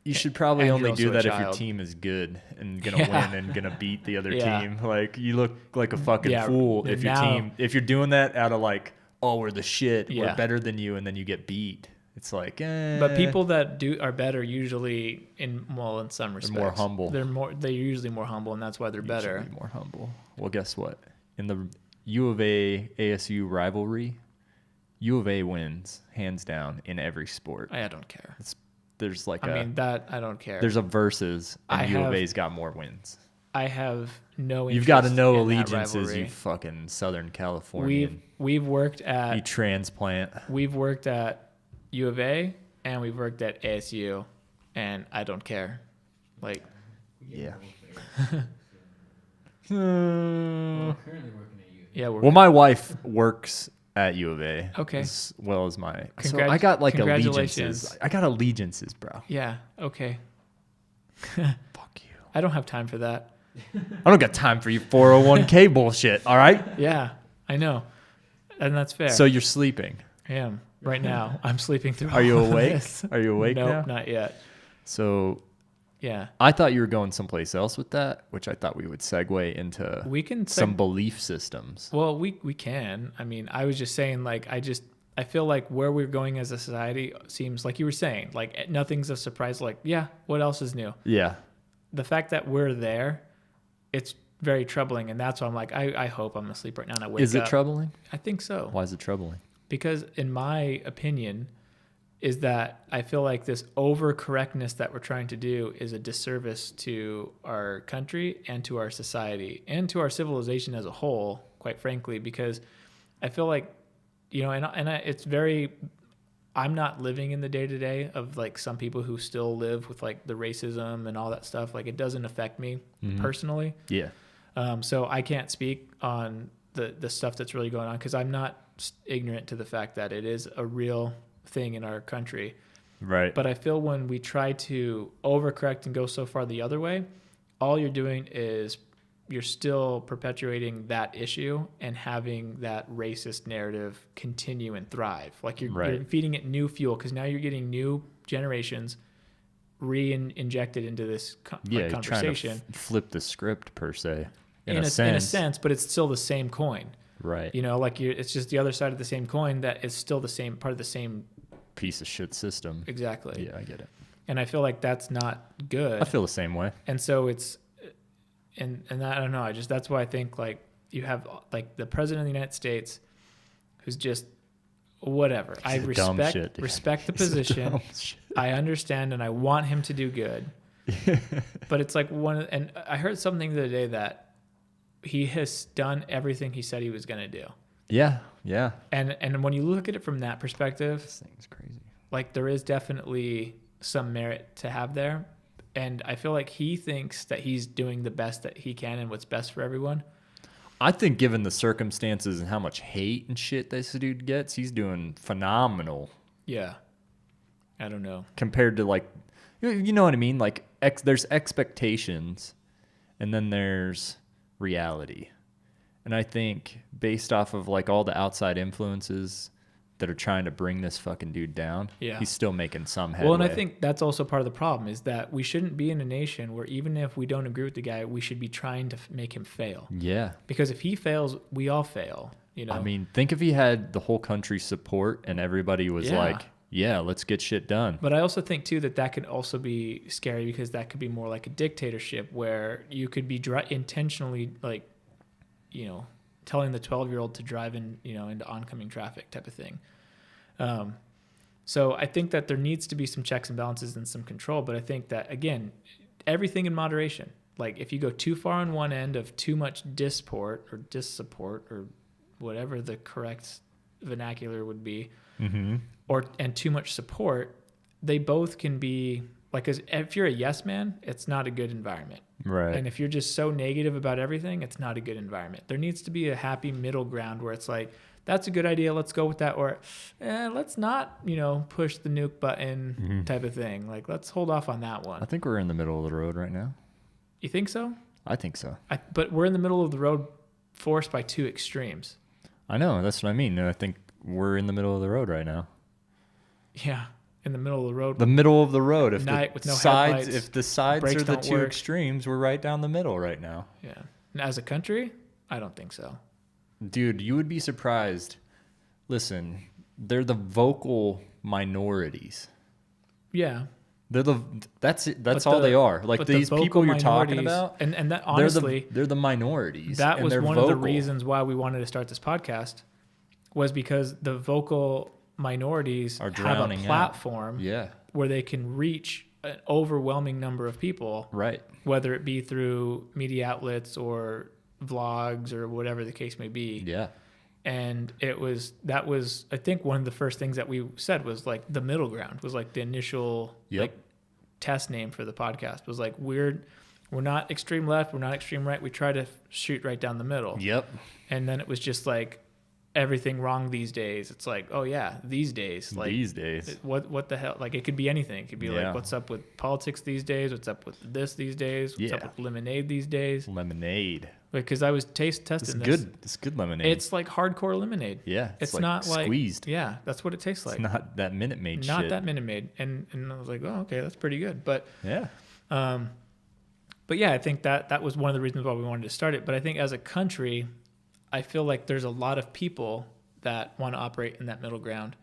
you should probably only do that if your team is good and gonna win and gonna beat the other team. Like, you look like a fucking fool if you're doing that out of like, oh, we're the shit, we're better than you, and then you get beat. It's like, But people that are better usually in some respects. They're more humble. They're usually more humble, and that's why they're better. More humble. Well, guess what? In the U of A ASU rivalry, U of A wins hands down in every sport. I don't care. There's like I don't care. There's a versus, and U of A's got more wins. I have no interest. You've got to know allegiances, you fucking Southern Californian. We've worked at... You transplant. We've worked at U of A, and we've worked at ASU, and I don't care. Like... Yeah. Well, currently working at U of A. Yeah, well, my wife works at U of A. Okay. As well as my... So I got like congratulations. allegiances. I got allegiances, bro. Yeah, okay. Fuck you. I don't have time for that. I don't got time for your 401k bullshit, all right? Yeah, I know. And that's fair. So you're sleeping. I am. Right now. I'm sleeping through Are you all of awake? this. Are you awake now? Nope, not yet. So... Yeah. I thought you were going someplace else with that, which I thought we would segue into some belief systems. Well, we can. I mean, I was just saying, like, I feel like where we're going as a society seems, like you were saying, like nothing's a surprise. Like, yeah, what else is new? Yeah. The fact that we're there, it's very troubling. And that's why I'm like, I hope I'm asleep right now and I wake up. Is it troubling? I think so. Why is it troubling? Because in my opinion, is that I feel like this overcorrectness that we're trying to do is a disservice to our country and to our society and to our civilization as a whole, quite frankly, because I feel like, it's very, I'm not living in the day-to-day of like some people who still live with like the racism and all that stuff. Like, it doesn't affect me personally. Yeah. So I can't speak on the stuff that's really going on because I'm not ignorant to the fact that it is a real thing in our country. Right. But I feel when we try to overcorrect and go so far the other way, all you're doing is you're still perpetuating that issue and having that racist narrative continue and thrive. Like you're feeding it new fuel, because now you're getting new generations re-injected into this conversation. You're trying to flip the script per se, in a sense, but it's still the same coin. Right. You know, like it's just the other side of the same coin that is still the same part of the same piece of shit system. Exactly. Yeah, I get it. And I feel like that's not good. I feel the same way. And so it's, and I don't know. That's why I think like you have like the president of the United States, who's just whatever. I respect the position. I understand, and I want him to do good. But it's like and I heard something the other day that he has done everything he said he was going to do. Yeah, yeah. And when you look at it from that perspective, this thing's crazy. Like there is definitely some merit to have there. And I feel like he thinks that he's doing the best that he can and what's best for everyone. I think given the circumstances and how much hate and shit this dude gets, he's doing phenomenal. Yeah. I don't know. Compared to like, you know what I mean? Like there's expectations and then there's reality. And I think based off of like all the outside influences that are trying to bring this fucking dude down, he's still making some headway. Well, and I think that's also part of the problem is that we shouldn't be in a nation where even if we don't agree with the guy, we should be trying to make him fail. Yeah. Because if he fails, we all fail, you know? I mean, think if he had the whole country's support and everybody was like, yeah, let's get shit done. But I also think, too, that could also be scary because that could be more like a dictatorship where you could be intentionally, like, you know, telling the 12-year-old to drive in, you know, into oncoming traffic type of thing. So I think that there needs to be some checks and balances and some control. But I think that, again, everything in moderation. Like, if you go too far on one end of too much dissupport or whatever the correct vernacular would be, and too much support, they both can be like, if you're a yes man, it's not a good environment. Right. And if you're just so negative about everything, it's not a good environment. There needs to be a happy middle ground where it's like, that's a good idea, let's go with that, or let's not, you know, push the nuke button type of thing. Like, let's hold off on that one. I think we're in the middle of the road right now. You think so? I think so. But we're in the middle of the road forced by two extremes. I know, that's what I mean. I think we're in the middle of the road right now. Yeah, in the middle of the road. The middle of the road. If night with no sides, headlights, if the sides are the two work. extremes, we're right down the middle right now. Yeah. And as a country, I don't think so. Dude, you would be surprised. Listen, they're the vocal minorities. Yeah. That's it. That's all they are. Like these people you're talking about, and that honestly, they're the minorities. That was one of the reasons why we wanted to start this podcast, was because the vocal minorities have a platform where they can reach an overwhelming number of people, right? Whether it be through media outlets or vlogs or whatever the case may be. Yeah. And that was I think one of the first things that we said was like the middle ground was like the initial like test name for the podcast was like we're not extreme left, we're not extreme right, we try to shoot right down the middle. Yep. And then it was just like everything wrong these days. It's like, oh yeah, these days. Like these days. What the hell? Like it could be anything. It could be like, what's up with politics these days? What's up with this these days? What's up with lemonade these days? Lemonade. Because I was testing this. It's good lemonade. It's like hardcore lemonade. Yeah. It's like not like squeezed. Yeah, that's what it tastes like. It's not that Minute Maid shit. Not that Minute Maid. And I was like, oh, okay, that's pretty good. But yeah. But yeah, I think that was one of the reasons why we wanted to start it. But I think as a country, I feel like there's a lot of people that want to operate in that middle ground.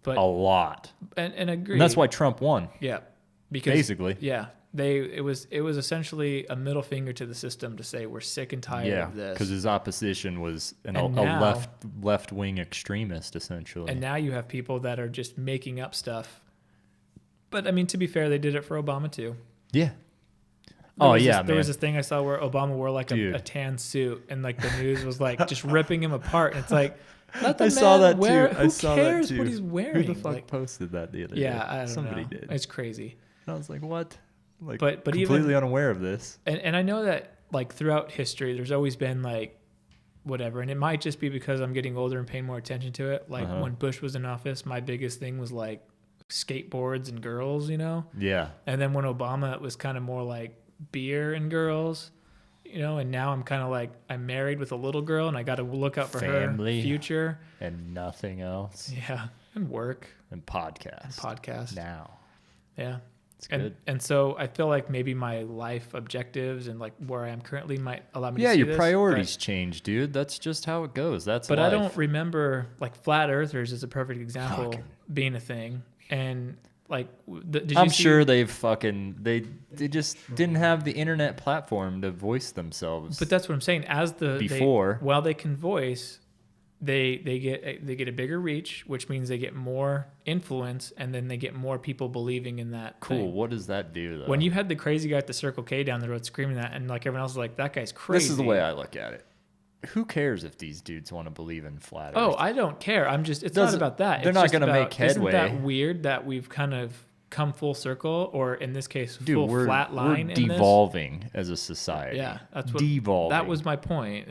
But a lot. And agree. And that's why Trump won. Yeah. Because basically. Yeah. It was essentially a middle finger to the system to say we're sick and tired of this. Because his opposition was a left wing extremist essentially. And now you have people that are just making up stuff. But I mean, to be fair, they did it for Obama too. Yeah. There was this thing I saw where Obama wore like a tan suit, and like the news was like just ripping him apart. And it's like, let the man wear. Who cares what he's wearing? Who the fuck posted that the other day? Yeah, I don't know. Somebody did. It's crazy. And I was like, what? Like, but completely even, unaware of this. And I know that like throughout history, there's always been like whatever, and it might just be because I'm getting older and paying more attention to it. Like when Bush was in office, my biggest thing was like skateboards and girls, you know? Yeah. And then when Obama, it was kind of more like beer and girls, you know, and now I'm kind of like, I'm married with a little girl and I got to look out for Family her future. And nothing else. Yeah. And work. And podcast. Now. Yeah. It's good. And so I feel like maybe my life objectives and like where I am currently might allow me to see your this, priorities change, dude. That's just how it goes. But life. I don't remember, like, flat earthers is a perfect example being a thing. And like, I'm sure they just didn't have the internet platform to voice themselves. But that's what I'm saying. While they can voice, they get a bigger reach, which means they get more influence, and then they get more people believing in that. Cool. thing. What does that do, though? When you had the crazy guy at the Circle K down the road screaming that, and like everyone else is like, that guy's crazy. This is the way I look at it. Who cares if these dudes want to believe in flat Earth? Oh, I don't care. It's not about that. They're not going to make headway. Isn't that weird that we've kind of come full circle, or in this case, flat line? We're devolving as a society. Yeah, that's what. Devolving. That was my point.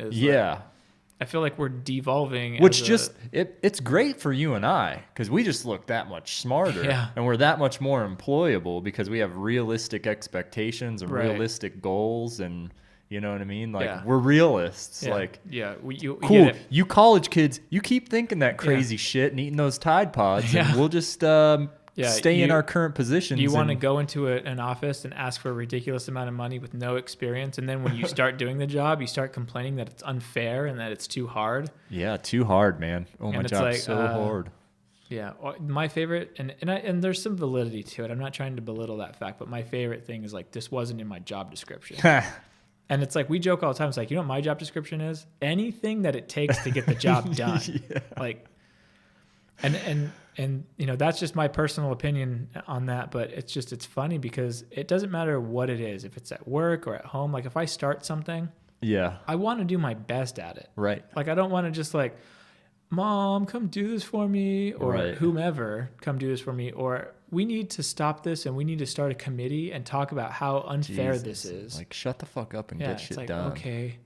I feel like we're devolving. Which it's great for you and I, because we just look that much smarter. Yeah. And we're that much more employable because we have realistic expectations and realistic goals, and you know what I mean? Like, we're realists. Yeah. Like, you cool. get it. You college kids, you keep thinking that crazy shit and eating those Tide Pods, and we'll just stay in our current positions. You want to go into an office and ask for a ridiculous amount of money with no experience, and then when you start doing the job, you start complaining that it's unfair and that it's too hard. Yeah, too hard, man. Oh, my job's so hard. Yeah, my favorite, and there's some validity to it. I'm not trying to belittle that fact, but my favorite thing is like, this wasn't in my job description. And it's like, we joke all the time. It's like, you know what my job description is? Anything that it takes to get the job done. Like, and you know, that's just my personal opinion on that. But it's funny because it doesn't matter what it is. If it's at work or at home, like if I start something, I want to do my best at it. Right. Like, I don't want to just like, Mom, come do this for me, or whomever, come do this for me, or we need to stop this and we need to start a committee and talk about how unfair this is. Like, shut the fuck up and get shit done. Okay,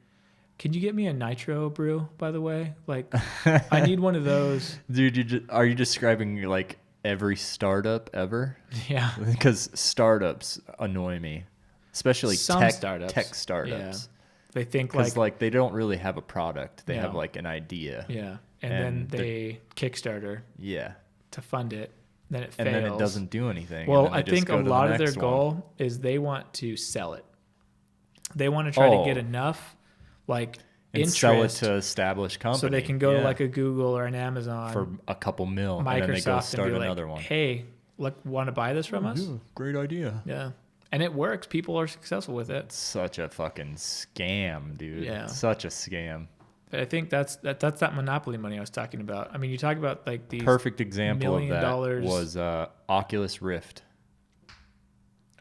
can you get me a nitro brew, by the way? Like, I need one of those. Dude, are you describing like every startup ever? Yeah. Because startups annoy me, especially tech startups. Yeah. They think like they don't really have a product. They have like an idea. Yeah. And then they Kickstarter. Yeah. To fund it. Then it fails. And then it doesn't do anything. Well, I think a lot of their goal is they want to sell it. They want to try to get enough like interest, sell it to established companies, so they can go to like a Google or an Amazon for a couple mil, Microsoft, and then they go start and be another like, one. Hey, look, want to buy this from us? Yeah, great idea. Yeah. And it works. People are successful with it. It's such a fucking scam, dude. Yeah. Such a scam. But I think that's that monopoly money I was talking about. I mean, you talk about like these perfect example of that $1 million was Oculus Rift.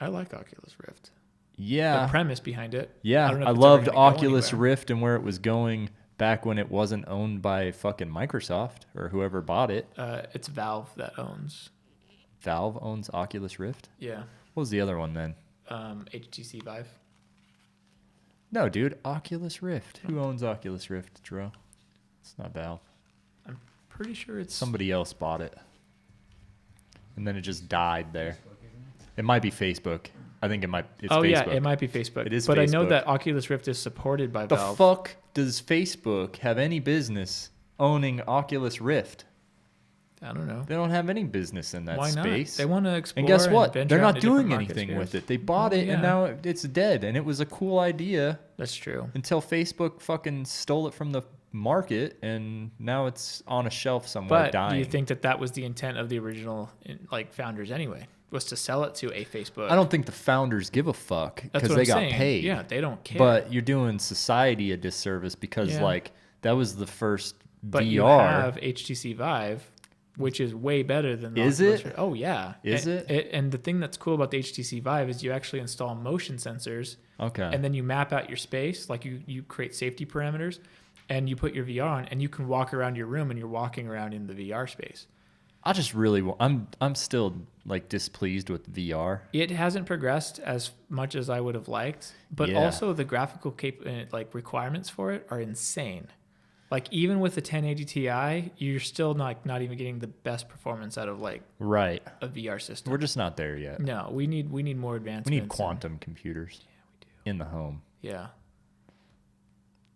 I like Oculus Rift. Yeah. The premise behind it. Yeah. I loved Oculus Rift and where it was going back when it wasn't owned by fucking Microsoft or whoever bought it. It's Valve that owns. Valve owns Oculus Rift? Yeah. What was the other one then? HTC Vive. No, dude. Oculus Rift. Who owns Oculus Rift, Drew? It's not Valve. I'm pretty sure it's... Somebody else bought it. And then it just died there. It might be Facebook. I think it's Facebook. Yeah, it might be Facebook. It is but Facebook. I know that Oculus Rift is supported by Valve. The fuck does Facebook have any business owning Oculus Rift? I don't know. They don't have any business in that space. Why not? They want to explore. And guess what? They're not doing anything with it. They bought it and now it's dead. And it was a cool idea. That's true. Until Facebook fucking stole it from the market and now it's on a shelf somewhere dying. Do you think that was the intent of the original like founders anyway? Was to sell it to a Facebook? I don't think the founders give a fuck because they got paid. Yeah, they don't care. But you're doing society a disservice because like that was the first VR. You have HTC Vive, which is way better than the Oculus Rift. Oh yeah. Is it? And the thing that's cool about the HTC Vive is you actually install motion sensors. Okay. And then you map out your space, like you create safety parameters, and you put your VR on, and you can walk around your room, and you're walking around in the VR space. I just really I'm still like displeased with VR. It hasn't progressed as much as I would have liked, but also the graphical like requirements for it are insane. Like even with the 1080 Ti, you're still not even getting the best performance out of like a VR system. We're just not there yet. No, we need more advancements. We need quantum computers. Yeah, we do. In the home. Yeah.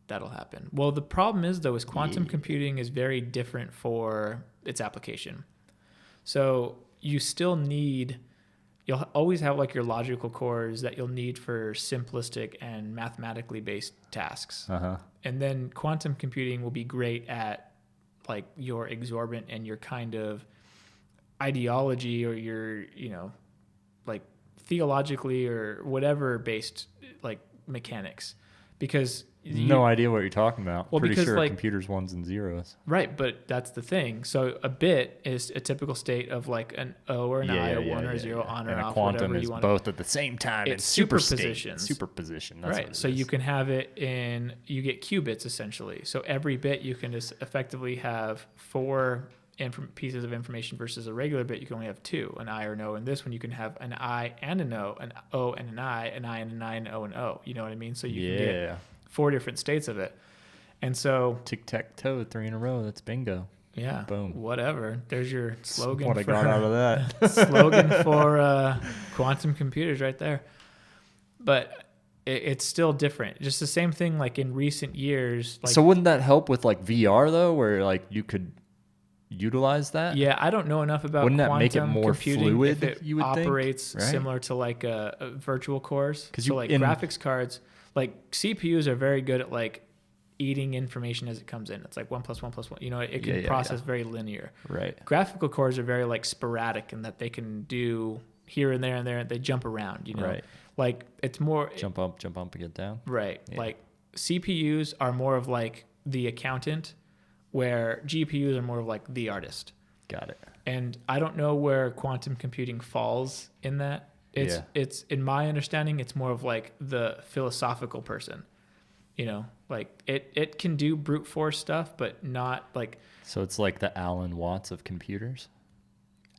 that'll happen. Well, the problem is though, is quantum computing is very different for its application. So you still need, you'll always have like your logical cores that you'll need for simplistic and mathematically based tasks. And then quantum computing will be great at like your exorbitant and your kind of ideology or your, you know, like theologically or whatever based like mechanics, because no idea what you're talking about. Well, pretty because, sure like, computers ones and zeros. Right, but that's the thing. So a bit is a typical state of like an O or an I, a 1 or a 0, on or and off, a quantum whatever is you want. both at the same time. It's in superpositions. Superposition. That's right. So you can have it in, you get qubits essentially. So every bit you can just effectively have 4 pieces of information versus a regular bit. You can only have 2, an I or an O. And this one you can have an I and an O, an O and an I and an I and an O and O. You know what I mean? So you can get 4 different states of it. And so tic-tac-toe, 3 in a row. That's bingo. Yeah. Boom. Whatever. There's your slogan. What I got out of that. Slogan for quantum computers right there. But it's still different. Just the same thing like in recent years. Like, so wouldn't that help with like VR though, where like you could utilize that? Yeah, I don't know enough about wouldn't that quantum make it more computing fluid, if it you would operates think? Right? similar to like a virtual cores. Because so like graphics cards, like CPUs are very good at like eating information as it comes in. It's like 1 + 1 + 1. You know, it can process very linear. Right. Graphical cores are very like sporadic in that they can do here and there and there. They jump around. You know, right. Like it's more jump up and get down. Right. Yeah. Like CPUs are more of like the accountant, where GPUs are more of like the artist. Got it. And I don't know where quantum computing falls in that. It's in my understanding, it's more of like the philosophical person. You know, like it can do brute force stuff, but not like. So it's like the Alan Watts of computers.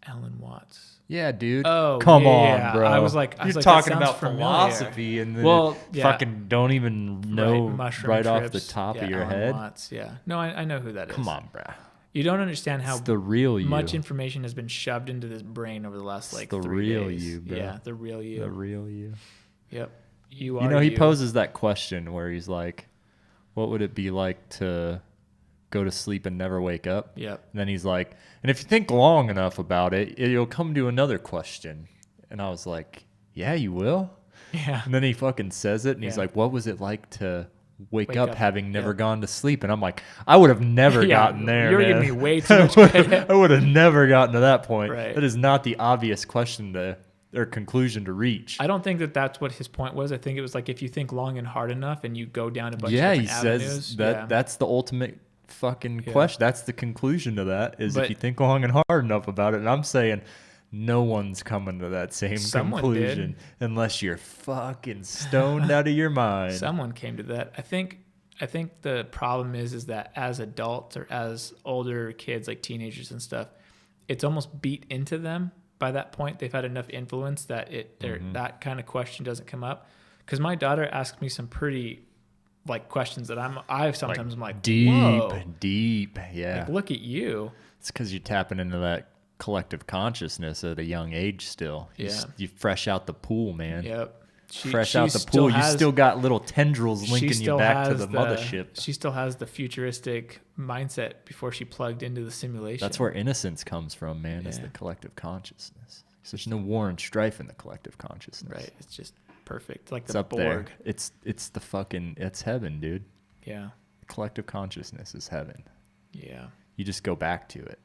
Alan Watts. Yeah, dude. Oh, come on, bro. I was like, you're that talking sounds about familiar. philosophy, and then fucking don't even know right off the top of your Alan head. Watts, yeah. No, I know who that is. Come on, bro. You don't understand how it's the real you. much information has been shoved into this brain over the last like it's the 3 real days. You, bro. Yeah, the real you. The real you. Yep. You know, he poses that question where he's like, what would it be like to go to sleep and never wake up? Yep. And then he's like, and if you think long enough about it, you'll come to another question. And I was like, yeah, you will? Yeah. And then he fucking says it, and he's like, what was it like to wake up having never gone to sleep? And I'm like, I would have never gotten there. You're giving me way too much credit. I would have never gotten to that point. Right. That is not the obvious question or conclusion to reach. I don't think that's what his point was. I think it was like if you think long and hard enough and you go down a bunch of he different avenues. Says that that's the ultimate fucking question. That's the conclusion to that is if you think long and hard enough about it. And I'm saying no one's coming to that same conclusion unless you're fucking stoned out of your mind. Someone came to that. I think the problem is that as adults or as older kids, like teenagers and stuff, it's almost beat into them. By that point, they've had enough influence that that kind of question doesn't come up. Because my daughter asks me some pretty like questions that I sometimes am like deep, yeah. Like, look at you. It's because you're tapping into that collective consciousness at a young age. Still, you fresh out the pool, man. Yep. Fresh out the pool, you still got little tendrils linking you back to the mothership. She still has the futuristic mindset before she plugged into the simulation. That's where innocence comes from, man, is the collective consciousness. So there's no war and strife in the collective consciousness. Right. It's just perfect. Like it's the up Borg. there. It's the fucking, it's heaven, dude. Yeah. Collective consciousness is heaven. Yeah. You just go back to it.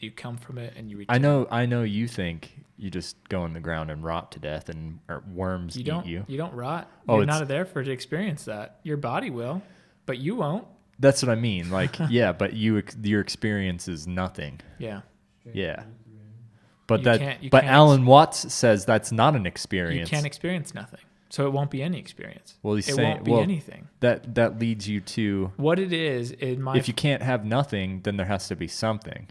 You come from it and you return. I know you think you just go in the ground and rot to death and worms eat you. You don't rot. You're not there to experience that. Your body will, but you won't. That's what I mean. Like, yeah, but your experience is nothing. Yeah. Yeah. But but Alan Watts says that's not an experience. You can't experience nothing. So it won't be any experience. Well, he's it saying, won't be anything. That leads you to what it is in my. If you can't have nothing, then there has to be something.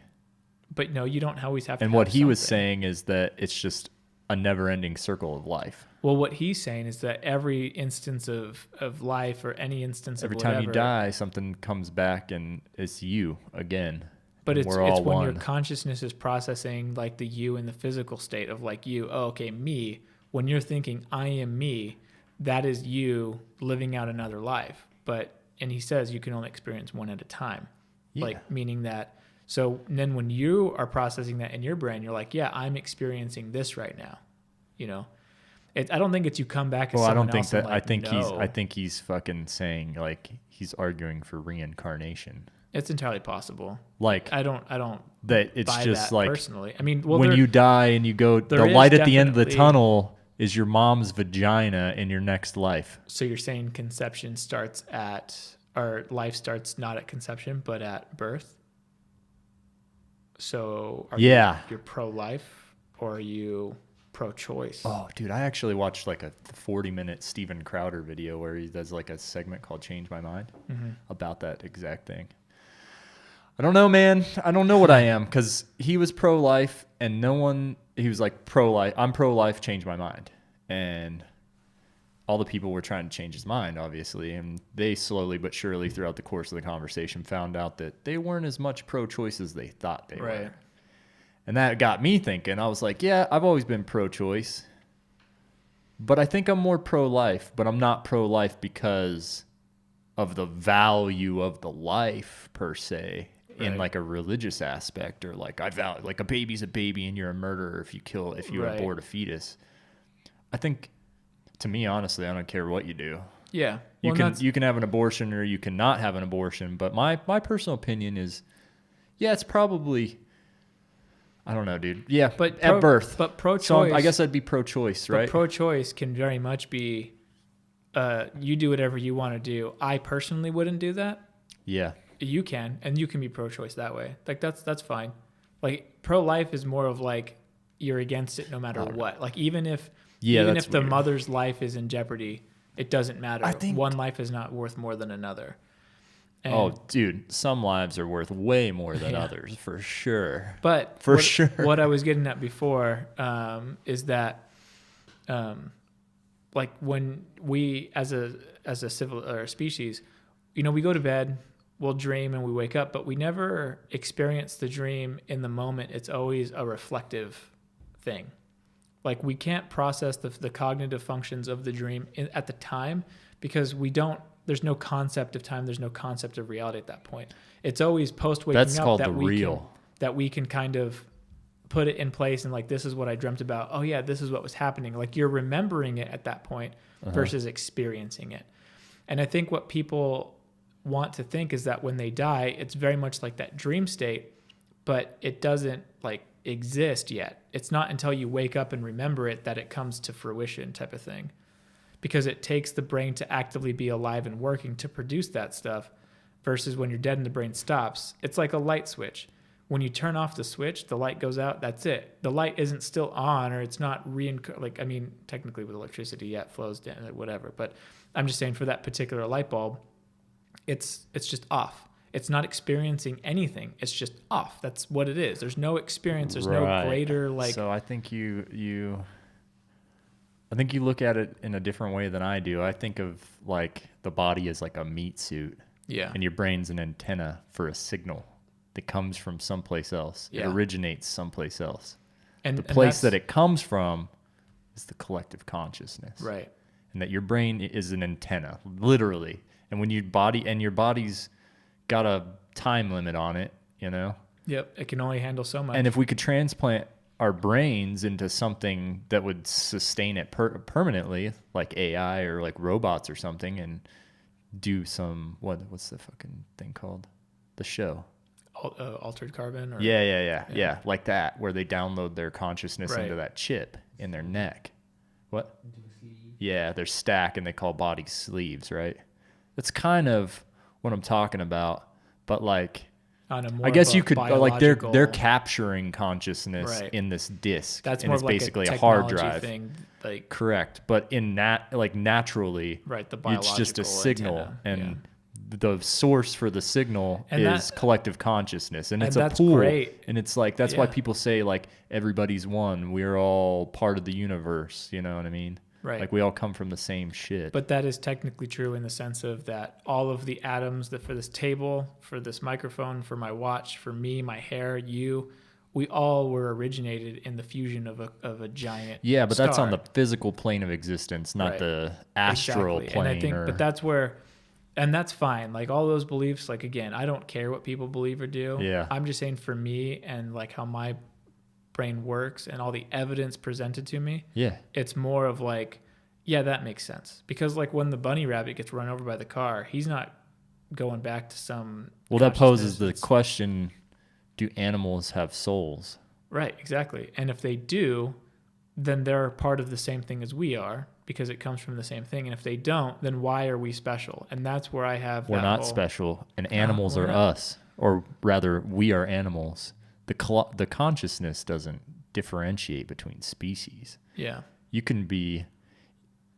But no, you don't always have to. And what he was saying is that it's just a never-ending circle of life. Well, what he's saying is that every instance of life or any instance every of whatever, time you die, something comes back and it's you again. But it's when one. Your consciousness is processing like the you in the physical state of like you. Oh, okay, me. When you're thinking I am me, that is you living out another life. But and he says you can only experience one at a time. Yeah. Like, meaning that, so then when you are processing that in your brain, you're like, yeah, I'm experiencing this right now. You know, I don't think it's you come back as well, I someone don't think else that. and like, I think he's fucking saying like he's arguing for reincarnation. It's entirely possible. Like I don't that. It's buy just that like personally. I mean, well, when you die and you go, the light at the end of the tunnel is your mom's vagina in your next life. So you're saying conception starts at, or life starts not at conception, but at birth? So you're pro-life or are you pro-choice? Oh, dude, I actually watched like a 40-minute Steven Crowder video where he does like a segment called Change My Mind about that exact thing. I don't know, man. I don't know what I am, because he was pro-life and he was like pro-life. I'm pro-life, change my mind. And all the people were trying to change his mind, obviously. And they slowly but surely throughout the course of the conversation found out that they weren't as much pro-choice as they thought they were. And that got me thinking. I was like, yeah, I've always been pro-choice. But I think I'm more pro-life. But I'm not pro-life because of the value of the life, per se. In like a religious aspect, or like like a baby's a baby and you're a murderer if you abort a fetus. I think, to me, honestly, I don't care what you do. Yeah, you can have an abortion or you cannot have an abortion. But my personal opinion is, yeah, it's probably, I don't know, dude. Yeah, but at birth. But pro-choice. So I guess I'd be pro-choice, right? But pro-choice can very much be, you do whatever you want to do. I personally wouldn't do that. Yeah. You can, and you can be pro-choice that way. Like that's fine. Like pro-life is more of like you're against it no matter what. Like even if the mother's life is in jeopardy, it doesn't matter. I think one life is not worth more than another. And dude, some lives are worth way more than others, for sure. But what I was getting at before is that, like when we as a civil or a species, you know, we go to bed. We'll dream and we wake up, but we never experience the dream in the moment. It's always a reflective thing. Like we can't process the cognitive functions of the dream at the time because there's no concept of time. There's no concept of reality at that point. It's always post waking up. That's called the real. That we can kind of put it in place and like, this is what I dreamt about. Oh yeah, this is what was happening. Like you're remembering it at that point versus experiencing it. And I think what people want to think is that when they die, it's very much like that dream state, but it doesn't like exist yet. It's not until you wake up and remember it that it comes to fruition type of thing, because it takes the brain to actively be alive and working to produce that stuff versus when you're dead and the brain stops. It's like a light switch. When you turn off the switch, the light goes out, that's it. The light isn't still on, or it's not technically with electricity, yeah, it flows down, whatever. But I'm just saying for that particular light bulb, it's just off. It's not experiencing anything. It's just off. That's what it is. There's no experience. There's no greater like. So I think you look at it in a different way than I do. I think of like the body as like a meat suit. Yeah. And your brain's an antenna for a signal that comes from someplace else. Yeah. It originates someplace else. And the place that it comes from is the collective consciousness. Right. And that your brain is an antenna, literally. And when your body's got a time limit on it, you know? Yep. It can only handle so much. And if we could transplant our brains into something that would sustain it permanently, like AI or like robots or something, and do some, what's the fucking thing called? The show. Altered carbon? Or, yeah. Like that, where they download their consciousness into that chip in their neck. What? Yeah, they're stacked and they call bodies sleeves, right? That's kind of what I'm talking about, but like, I guess you could like they're capturing consciousness in this disc. That's and more it's of like basically a hard drive thing, like correct. But in naturally, right, it's just a signal, antenna. and the source for the signal is collective consciousness, and it's a that's pool. Great. And it's like that's why people say like everybody's one. We're all part of the universe. You know what I mean? Right. Like we all come from the same shit. But that is technically true in the sense of that all of the atoms that for this table, for this microphone, for my watch, for me, my hair, you, we all were originated in the fusion of a giant Yeah, but star. that's on the physical plane of existence, not the astral plane. And I think, but that's where And that's fine. Like all those beliefs, like again, I don't care what people believe or do. Yeah. I'm just saying for me and like how my brain works and all the evidence presented to me. Yeah. It's more of like, yeah, that makes sense. Because like when the bunny rabbit gets run over by the car, he's not going back to some. Well, that poses the question, do animals have souls? Right, exactly. And if they do, then they're part of the same thing as we are because it comes from the same thing. And if they don't, then why are we special? And that's where I have We're not special, and animals are us, or rather, we are animals. The consciousness doesn't differentiate between species. Yeah. You can be.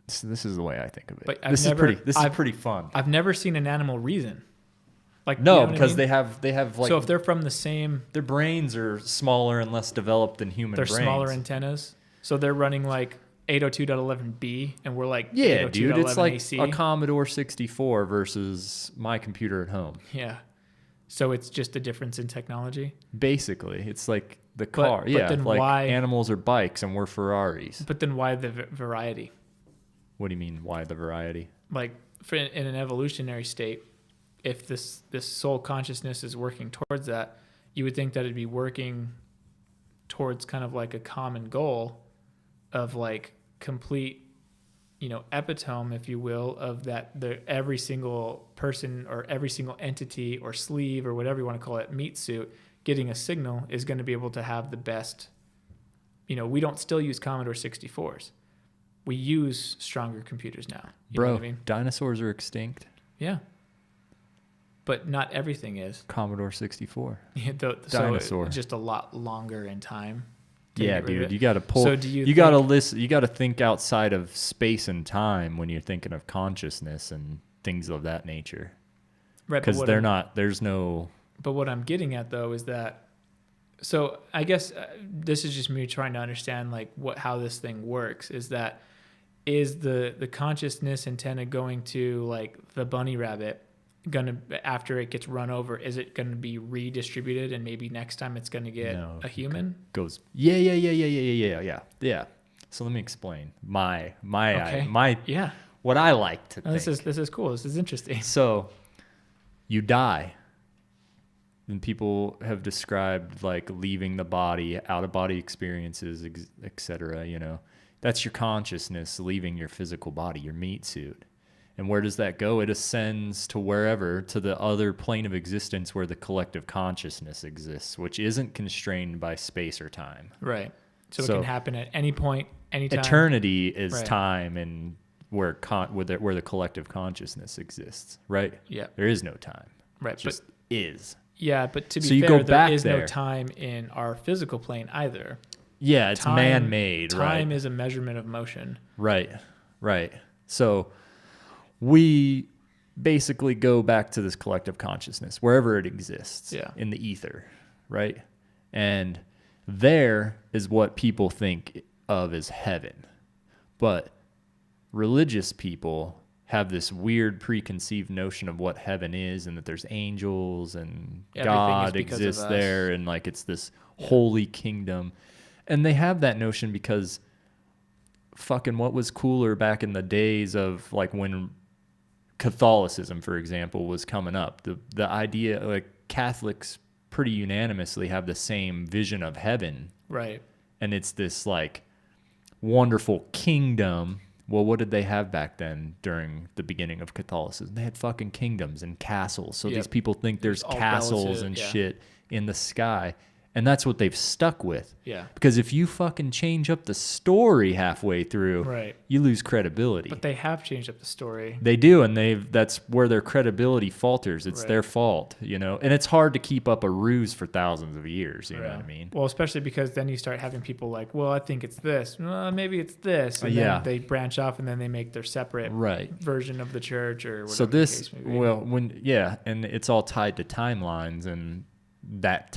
This is the way I think of it. But This is pretty fun. I've never seen an animal reason. Like no, you know because I mean? they have like. So if they're from the same, their brains are smaller and less developed than human brains. They're smaller antennas, so they're running like 802.11b, and we're like yeah, dude, it's like AC. a Commodore 64 versus my computer at home. Yeah, so it's just a difference in technology. Basically, it's like the car. But then like why, animals are bikes and we're Ferraris. But then why the variety? What do you mean? Why the variety? Like in an evolutionary state, if this soul consciousness is working towards that, you would think that it'd be working towards kind of like a common goal of like complete, epitome, if you will, of that every single person or every single entity or sleeve or whatever you want to call it, meat suit, getting a signal is going to be able to have the best. We don't still use Commodore 64s. We use stronger computers now. You know what I mean? Dinosaurs are extinct. Yeah. But not everything is. Commodore 64. Yeah, Dinosaur. So just a lot longer in time. Yeah, dude, you got to pull. So you got to listen. You got to think outside of space and time when you're thinking of consciousness and things of that nature. Right, because there's no. But what I'm getting at though is that. So I guess this is just me trying to understand like how this thing works. Is the consciousness antenna going to like the bunny rabbit? Gonna after it gets run over, is it gonna be redistributed and maybe next time it's gonna get a human? Goes yeah. So let me explain my what I like to think. This is cool. This is interesting. So you die, and people have described like leaving the body, out of body experiences, etc. That's your consciousness leaving your physical body, your meat suit. And where does that go? It ascends to wherever, to the other plane of existence where the collective consciousness exists, which isn't constrained by space or time. Right. So it can happen at any point, anytime. Eternity is time, and where the collective consciousness exists, right? Yeah. There is no time. Right. It just is. Yeah, but to be fair, there is no time in our physical plane either. Yeah, it's man-made, right? Time is a measurement of motion. Right. So we basically go back to this collective consciousness, wherever it exists, in the ether, right? And there is what people think of as heaven. But religious people have this weird preconceived notion of what heaven is, and that there's angels and God exists there, and like it's this holy kingdom. And they have that notion because fucking what was cooler back in the days of like when Catholicism, for example, was coming up. The idea, like Catholics pretty unanimously have the same vision of heaven. Right. And it's this like wonderful kingdom. Well, what did they have back then during the beginning of Catholicism? They had fucking kingdoms and castles. So these people think there's castles and shit in the sky. And that's what they've stuck with. Yeah. Because if you fucking change up the story halfway through, you lose credibility. But they have changed up the story. They do, and that's where their credibility falters. It's their fault, And it's hard to keep up a ruse for thousands of years, you know what I mean? Well, especially because then you start having people like, well, I think it's this. Well, maybe it's this. And then they branch off, and then they make their separate version of the church or whatever. So this, and it's all tied to timelines and that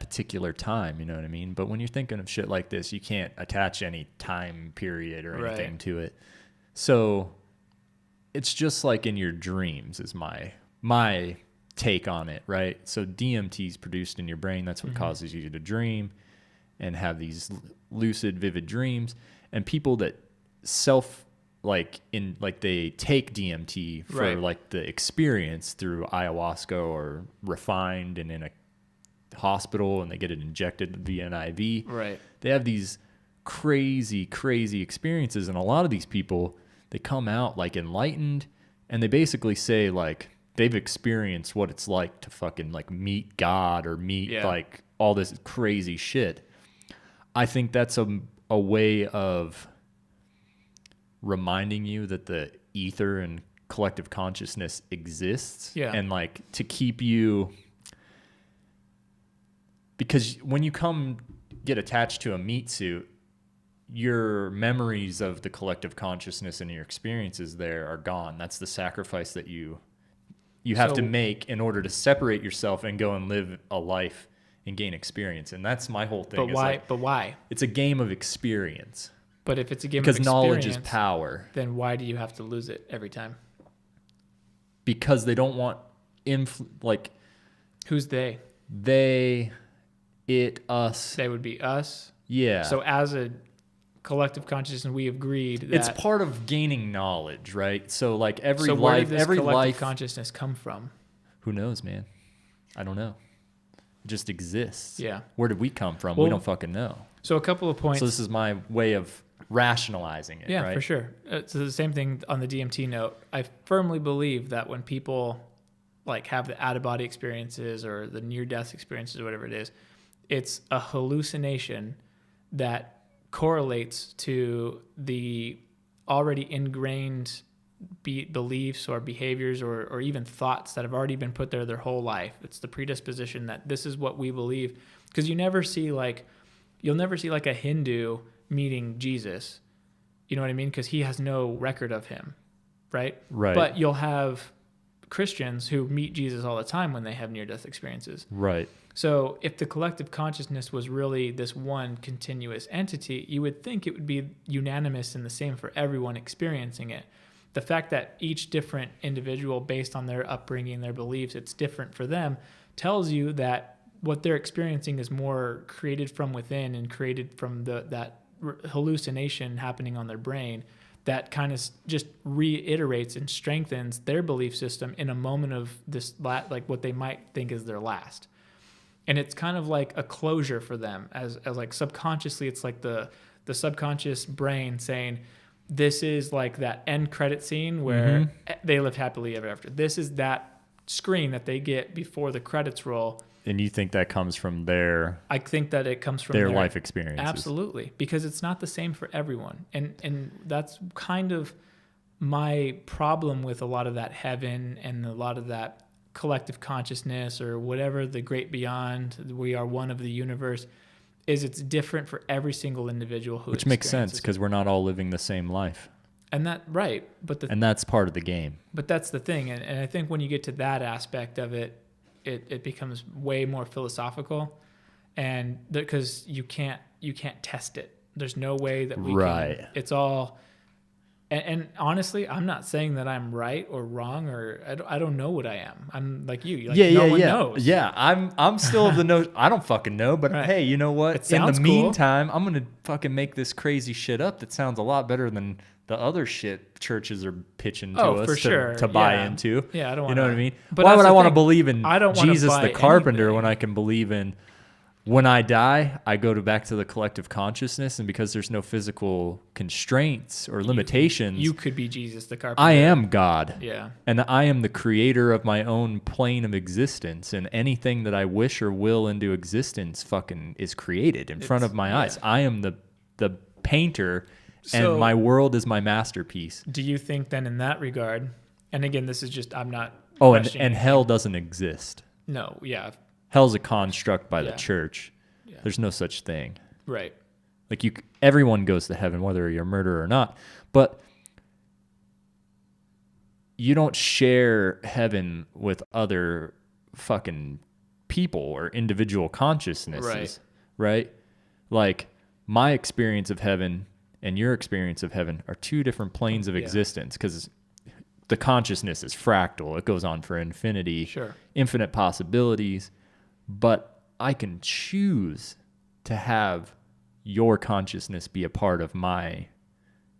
particular time, you know what I mean? But when you're thinking of shit like this, you can't attach any time period or anything to it. So it's just like in your dreams is my take on it, right? So DMT is produced in your brain. That's what causes you to dream and have these lucid, vivid dreams. And people that like they take DMT for like the experience through ayahuasca or refined and in a hospital, and they get it injected via an IV. Right. They have these crazy experiences, and a lot of these people, they come out like enlightened, and they basically say like they've experienced what it's like to fucking like meet God or meet like all this crazy shit. I think that's a way of reminding you that the ether and collective consciousness exists, and like to keep you, because when you come get attached to a meat suit, your memories of the collective consciousness and your experiences there are gone. That's the sacrifice that you have to make in order to separate yourself and go and live a life and gain experience. And that's my whole thing. But why? It's a game of experience. But if it's a game because of experience, knowledge is power. Then why do you have to lose it every time? Because they don't want like. Who's they? They, it, us. They would be us. Yeah. So as a collective consciousness, we agreed that it's part of gaining knowledge, right? So like where did this collective consciousness come from? Who knows, man? I don't know. It just exists. Yeah. Where did we come from? We don't fucking know. So a couple of points. So this is my way of rationalizing it. Yeah, right? For sure. It's the same thing on the DMT note. I firmly believe that when people like have the out of body experiences or the near death experiences or whatever it is, it's a hallucination that correlates to the already ingrained beliefs or behaviors or even thoughts that have already been put there their whole life. It's the predisposition that this is what we believe. Because you'll never see like a Hindu meeting Jesus. You know what I mean? Because he has no record of him, right? Right. But you'll have Christians who meet Jesus all the time when they have near-death experiences. Right. So if the collective consciousness was really this one continuous entity, you would think it would be unanimous and the same for everyone experiencing it. The fact that each different individual, based on their upbringing, their beliefs, it's different for them, tells you that what they're experiencing is more created from within and created from that hallucination happening on their brain that kind of just reiterates and strengthens their belief system in a moment of this, like what they might think is their last. And it's kind of like a closure for them as like subconsciously, it's like the subconscious brain saying, this is like that end credit scene where they lived happily ever after. This is that screen that they get before the credits roll. And you think that comes from I think that it comes from their life experiences. Absolutely. Because it's not the same for everyone. And that's kind of my problem with a lot of that heaven and a lot of that collective consciousness or whatever, the great beyond, we are one of the universe, is it's different for every single individual who Which makes sense because we're not all living the same life. And and that's part of the game. But that's the thing. And I think when you get to that aspect of it, it becomes way more philosophical, and because you can't test it. There's no way that we can. It's all. And honestly, I'm not saying that I'm right or wrong, or I don't know what I am. I'm like you. Like no one knows. Yeah, I'm still of the note. I don't fucking know, but hey, you know what? In the meantime, I'm gonna fucking make this crazy shit up that sounds a lot better than the other shit churches are pitching to us to buy into. Yeah, I don't want. You know what I mean? But why would I want to believe in Jesus the carpenter when I can believe in? When I die, I go back to the collective consciousness, and because there's no physical constraints or limitations, you could be Jesus the carpenter. I am God. Yeah. And I am the creator of my own plane of existence, and anything that I wish or will into existence fucking is created in front of my eyes. I am the painter, and my world is my masterpiece. Do you think then in that regard, and again, this is just, I'm not... Oh, and hell doesn't exist. No, yeah. Hell's a construct by the church. Yeah. There's no such thing. Right. Like everyone goes to heaven, whether you're a murderer or not. But you don't share heaven with other fucking people or individual consciousnesses. Right? Like my experience of heaven and your experience of heaven are two different planes of existence, because the consciousness is fractal. It goes on for infinity. Sure. Infinite possibilities. But I can choose to have your consciousness be a part of my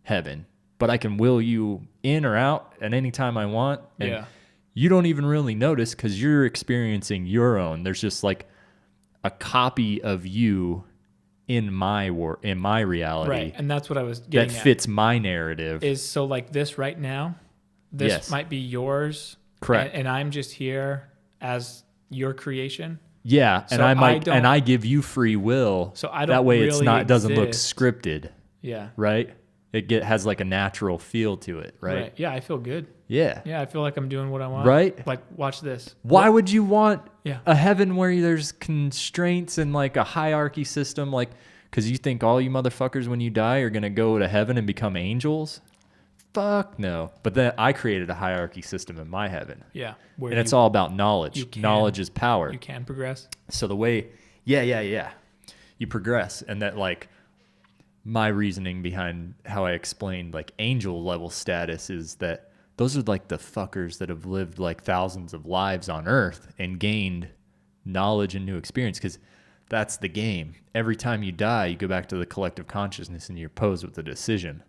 heaven but I can will you in or out at any time I want. And yeah. you don't even really notice because you're experiencing your own. There's just like a copy of you in my reality. Right. And that's what I was getting that at. fits my narrative. Is so like this right now, this might be yours. Correct. And I'm just here as your creation. Yeah. So and I give you free will. So I don't that way really it doesn't look exist. scripted. Yeah. Right? It has like a natural feel to it, right? Yeah, I feel good. Yeah. Yeah, I feel like I'm doing what I want. Right? Like, watch this. Why would you want Yeah. a heaven where there's constraints and like a hierarchy system? Like, because you think all you motherfuckers when you die are going to go to heaven and become angels? Fuck no. But then I created a hierarchy system in my heaven. Yeah. And it's all about knowledge. Knowledge is power. You can progress. So the way, yeah. You progress. And that like my reasoning behind how I explained like angel level status is that those are like the fuckers that have lived like thousands of lives on earth and gained knowledge and new experience, because that's the game. Every time you die, you go back to the collective consciousness and you're posed with a decision.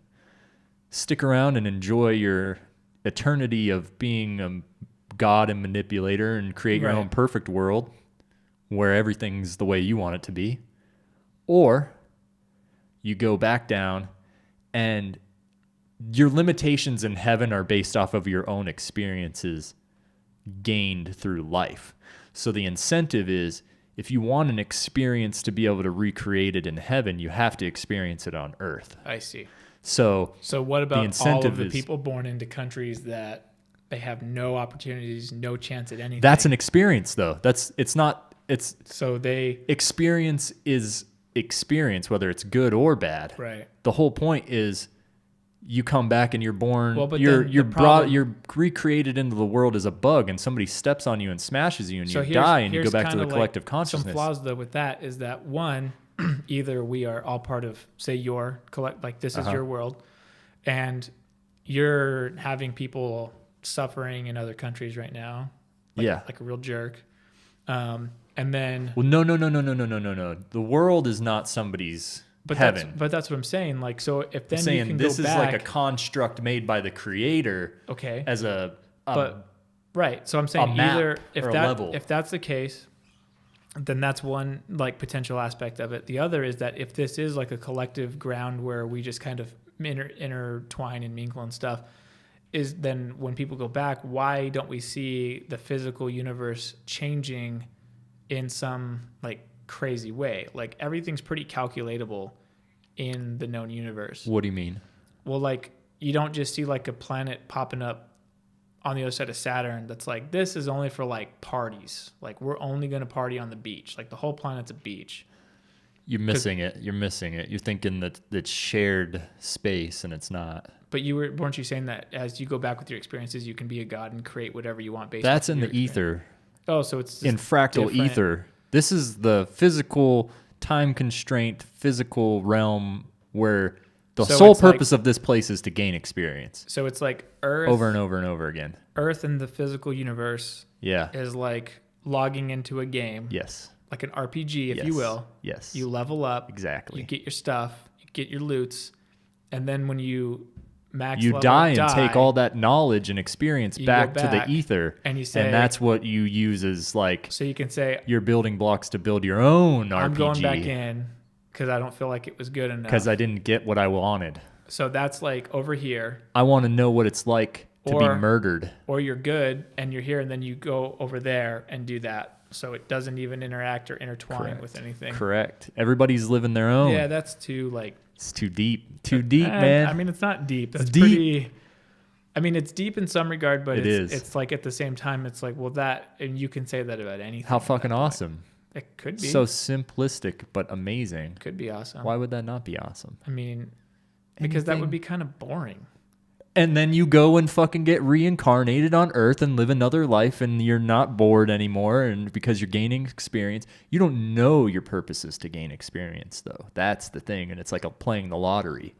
Stick around and enjoy your eternity of being a god and manipulator and create your own perfect world where everything's the way you want it to be. Or you go back down and your limitations in heaven are based off of your own experiences gained through life. So the incentive is, if you want an experience to be able to recreate it in heaven, you have to experience it on earth. I see. So what about the incentive all of the is, people born into countries that they have no opportunities, no chance at anything? That's an experience, though. So they experience is experience, whether it's good or bad. Right. The whole point is you come back and you're born. Well, but you're recreated into the world as a bug, and somebody steps on you and smashes you, and you die, and you go back to the collective consciousness. Some flaws though with that is that one, either we are all part of, say, your this is your world, and you're having people suffering in other countries right now. Like a real jerk. And then no. The world is not somebody's heaven. But that's what I'm saying. Like, so if then saying you can this go is back, like a construct made by the creator. Okay. As right. So I'm saying either if that's the case, then that's one like potential aspect of it. The other is that if this is like a collective ground where we just kind of intertwine and mingle and stuff, is then when people go back, why don't we see the physical universe changing in some like crazy way? Like everything's pretty calculatable in the known universe. What do you mean? Well, like you don't just see like a planet popping up on the other side of Saturn that's like, this is only for like parties. Like we're only going to party on the beach. Like the whole planet's a beach. You're missing it. You're thinking that it's shared space, and it's not. But weren't you saying that as you go back with your experiences, you can be a god and create whatever you want based That's on in your the ether. Oh, so it's in fractal different. Ether. This is the physical, time constraint, physical realm where the sole purpose of this place is to gain experience. So it's like Earth over and over and over again. Earth in the physical universe is like logging into a game. Yes. Like an RPG, if you will. Yes. You level up. Exactly. You get your stuff. You get your loots. And then when you die and take all that knowledge and experience back to the ether, and you say, and that's what you use as like, so you can say your building blocks to build your own RPG. I'm going back in because I don't feel like it was good enough because I didn't get what I wanted. So that's like over here. I want to know what it's like to be murdered. Or you're good and you're here, and then you go over there and do that. So it doesn't even interact or intertwine with anything. Correct. Everybody's living their own. Yeah, that's too like. It's too deep. Too deep, man. I mean, it's not deep. That's deep. Pretty. I mean, it's deep in some regard, but it's like at the same time, it's like, well, that, and you can say that about anything. How fucking awesome. It could be. So simplistic, but amazing. Could be awesome. Why would that not be awesome? I mean, because that would be kind of boring. And then you go and fucking get reincarnated on Earth and live another life, and you're not bored anymore, and because you're gaining experience. You don't know your purpose is to gain experience, though. That's the thing, and it's like playing the lottery.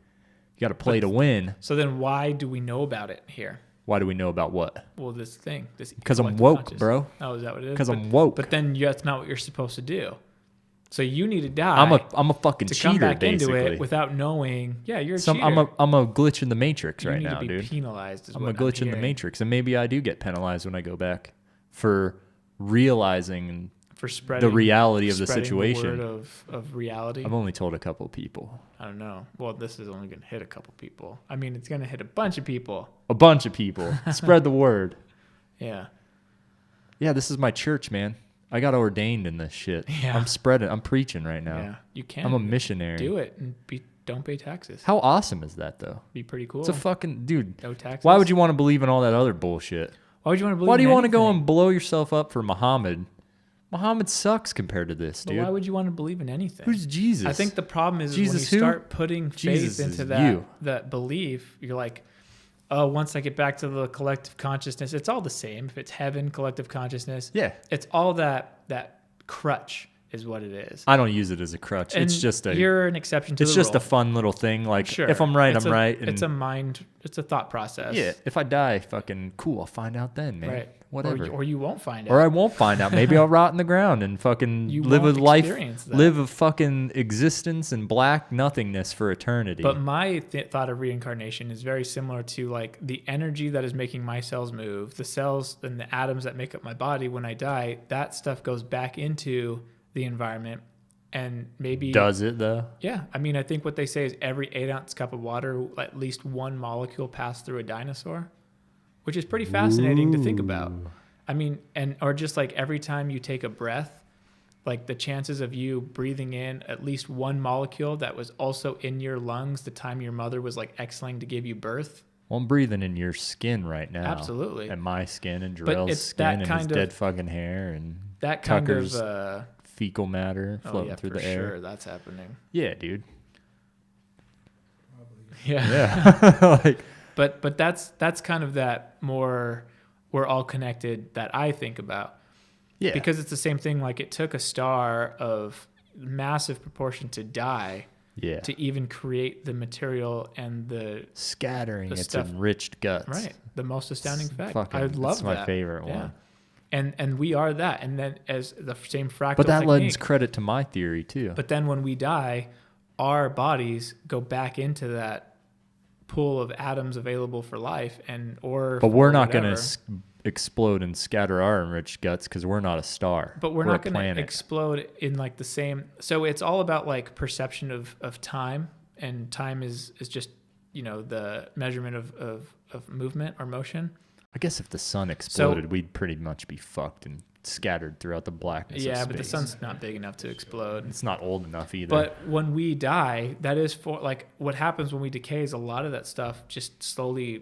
You got to play to win. So then why do we know about it here? Why do we know about what? Well, this thing. Because I'm woke, bro. Oh, is that what it is? Because I'm woke. But then that's not what you're supposed to do. So you need to die. I'm a fucking to cheater, come back basically. into it without knowing. Yeah, you're a cheater. I'm a glitch in the matrix you right need now, to be dude. Penalized. I'm a glitch in the matrix, and maybe I do get penalized when I go back for realizing for spreading the reality of the situation. The word of reality. I've only told a couple people. I don't know. Well, this is only going to hit a couple people. I mean, it's going to hit a bunch of people. A bunch of people. Spread the word. Yeah. Yeah, this is my church, man. I got ordained in this shit. Yeah. I'm spreading. I'm preaching right now. Yeah, you can. I'm a missionary. Do it and don't pay taxes. How awesome is that, though? Be pretty cool. It's a fucking dude. No taxes. Why would you want to believe in all that other bullshit? Why would you want to believe? Why do you want to go anything? and blow yourself up for Muhammad? Muhammad sucks compared to this, dude. But why would you want to believe in anything? Who's Jesus? I think the problem is when you who? start putting Jesus faith into that belief, you're like, oh, once I get back to the collective consciousness, it's all the same. If it's heaven, collective consciousness, Yeah. it's all that crutch is what it is. I don't use it as a crutch. And it's just a. you're an exception to It's the just rule. a fun little thing. Like Sure. if I'm right, It's I'm right. And it's a mind. It's a thought process. Yeah. If I die, fucking cool. I'll find out then, man. Right. Whatever. Or you won't find out. Or I won't find out. Maybe I'll rot in the ground and fucking You live a won't life, experience that. live a fucking existence in black nothingness for eternity. But my thought of reincarnation is very similar to like the energy that is making my cells move, the cells and the atoms that make up my body. When I die, that stuff goes back into the environment, and maybe does it though? Yeah, I mean, I think what they say is every 8-ounce cup of water, at least one molecule passed through a dinosaur, which is pretty fascinating to think about. I mean, or just like every time you take a breath, like the chances of you breathing in at least one molecule that was also in your lungs the time your mother was like exhaling to give you birth. Well, I'm breathing in your skin right now. Absolutely. And my skin and But Jarrell's it's skin that and his kind of- dead fucking hair and That kind Tucker's of fecal matter floating through for the air. sure, that's happening. Yeah, dude. Yeah. Yeah. Like, but that's kind of that more we're all connected that I think about. yeah. Because it's the same thing. Like it took a star of massive proportion to die yeah. to even create the material and the Scattering the its stuff- enriched guts. right. The most astounding fact. Fucking, I love that's my that. favorite Yeah. one. And we are that. And then as the same fractal But that technique, lends credit to my theory too. but then when we die, our bodies go back into that pool of atoms available for life But we're not going to explode and scatter our enriched guts because we're not a star. But we're a not going to planet. explode in like the same. So it's all about like perception of time, and time is just, you know, the measurement of movement or motion. I guess if the sun exploded, we'd pretty much be fucked and scattered throughout the blackness of Yeah, but the space. sun's not big enough to explode. It's not old enough either. But when we die, that is for like what happens when we decay is a lot of that stuff just slowly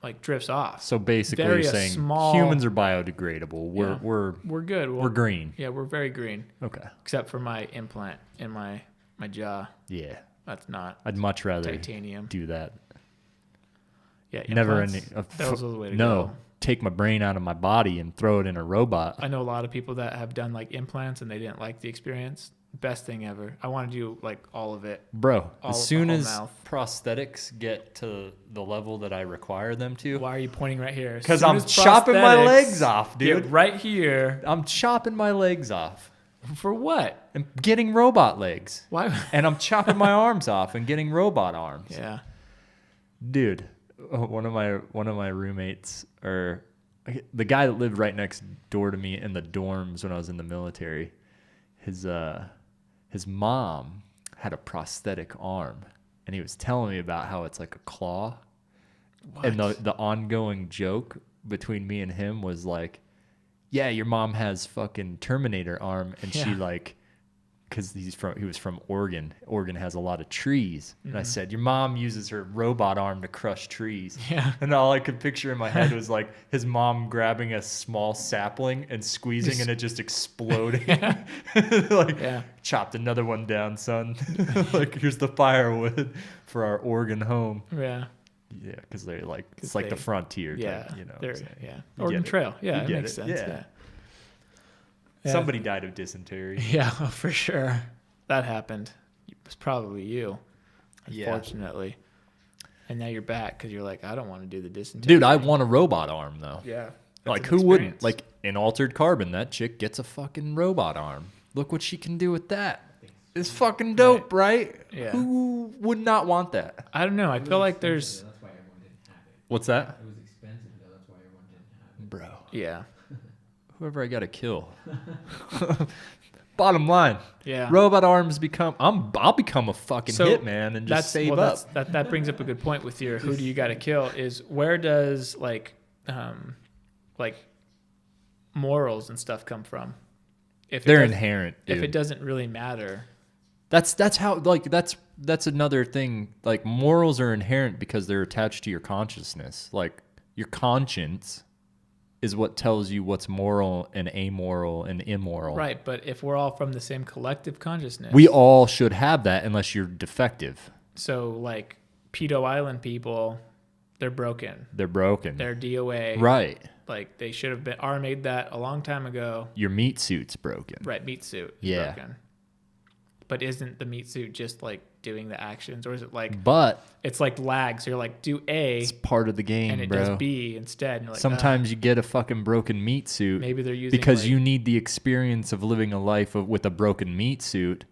like drifts off. So basically Very you're saying small- humans are biodegradable. Yeah. We're good. we're green. Yeah, we're very green, Okay. except for my implant in my jaw. Yeah. That's not I'd much rather titanium. do that. Yeah, Never implants, any that was the way to no. go. Take my brain out of my body and throw it in a robot. I know a lot of people that have done like implants and they didn't like the experience. Best thing ever. I want to do like all of it. Bro, All- as soon all as mouth. prosthetics get to the level that I require them to, Why are you pointing right here? because Soon I'm as chopping my prosthetics legs off, dude. get right here. I'm chopping my legs off For what? and getting robot legs. Why? And I'm chopping my arms off and getting robot arms. Yeah. Dude, one of my roommates, or the guy that lived right next door to me in the dorms when I was in the military, his mom had a prosthetic arm, and he was telling me about how it's like a claw. What? And the ongoing joke between me and him was like, yeah, your mom has fucking Terminator arm, and she Yeah. like, because he was from Oregon. Oregon has a lot of trees, and I Mhm. said, your mom uses her robot arm to crush trees. Yeah. And all I could picture in my head was like his mom grabbing a small sapling and squeezing, and it just exploding. Like, Yeah. chopped another one down, son. Like, here's the firewood for our Oregon home. Yeah. Yeah, because they're like, it's 'Cause like the they- frontier. Yeah. Type, you know. They're, what I'm saying? yeah. You Oregon get it. Trail. Yeah. You It get makes it. sense. Yeah. Yeah. Yeah. Somebody died of dysentery. Yeah, for sure. That happened. It was probably you, Yeah. unfortunately. And now you're back because you're like, I don't want to do the dysentery. Dude, I want a robot arm though. Yeah. Like, That's who an wouldn't? experience. Like, in Altered Carbon, that chick gets a fucking robot arm. look what she can do with that. It's fucking dope, right? Yeah. Who would not want that? I don't know. I feel like there's. That's why everyone didn't have it. What's that? It was expensive, though. That's why everyone didn't have it. Bro. Yeah. Whoever I gotta kill. Bottom line. Yeah. Robot arms I'll become a fucking hitman and just save up. That brings up a good point with your who do you gotta kill is where does like morals and stuff come from? If they're inherent, dude. If it doesn't really matter. That's how that's another thing. Like morals are inherent because they're attached to your consciousness. Like your conscience is what tells you what's moral and amoral and immoral. Right, but if we're all from the same collective consciousness. We all should have that unless you're defective. So like Pedo Island people, they're broken. They're broken. They're DOA. Right. Like they should have been made that a long time ago. Your meat suit's broken. Right, meat suit. Yeah. Broken. But isn't the meat suit just like doing the actions, or is it like? But it's like lag. So you're like, do A. It's part of the game, and it bro. does B instead. And you're like, sometimes you get a fucking broken meat suit. Maybe they're using because you need the experience of living a life with a broken meat suit,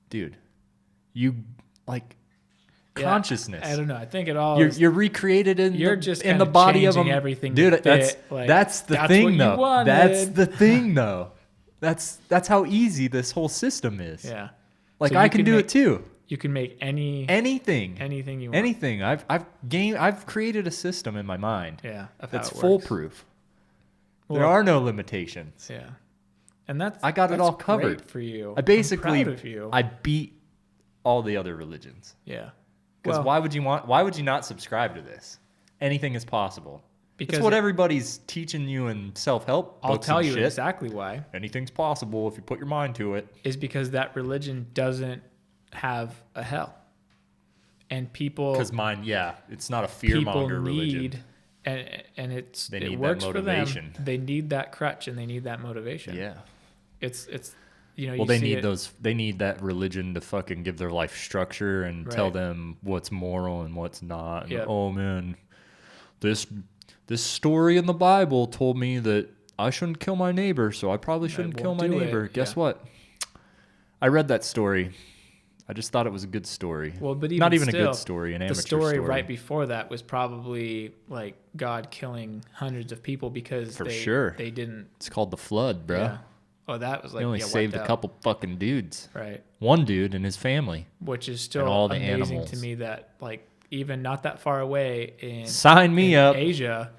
dude. You like consciousness. I don't know. I think it all. You're recreated in in the body of everything, dude. That's the thing, though. That's the thing, though. That's how easy this whole system is. Yeah. Like so I can do it too. You can make anything you want. Anything. I've created a system in my mind. Yeah. That's foolproof. Well, there are no limitations. Yeah. And I got it all covered for you. I basically I'm proud of you. I beat all the other religions. Yeah. Because why would you not subscribe to this? Anything is possible. Because it's what everybody's teaching you in self-help books. I'll tell you shit. exactly why. Anything's possible if you put your mind to it. Is because that religion doesn't have a hell. And people... Because it's not a fear-monger religion. And they need works that motivation. For them. They need that crutch and they need that motivation. Yeah. It's you know, well, they need they need that religion to fucking give their life structure and tell them what's moral and what's not. And, oh man, this story in the Bible told me that I shouldn't kill my neighbor, so I probably shouldn't kill my neighbor. Guess what? I read that story. I just thought it was a good story. Well, but not even still, a good story, an amateur story. The story right before that was probably like God killing hundreds of people because they didn't. It's called the flood, bro. Yeah. Oh, that was like he only saved a couple fucking dudes. Right. One dude and his family. Which is still amazing to me that like even not that far away in Asia,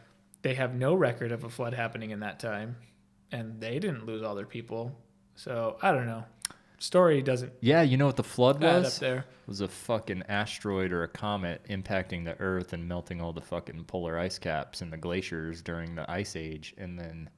they have no record of a flood happening in that time, and they didn't lose all their people. So I don't know. Story doesn't. Yeah, you know what the flood was? Up there. It was a fucking asteroid or a comet impacting the Earth and melting all the fucking polar ice caps and the glaciers during the Ice Age, and then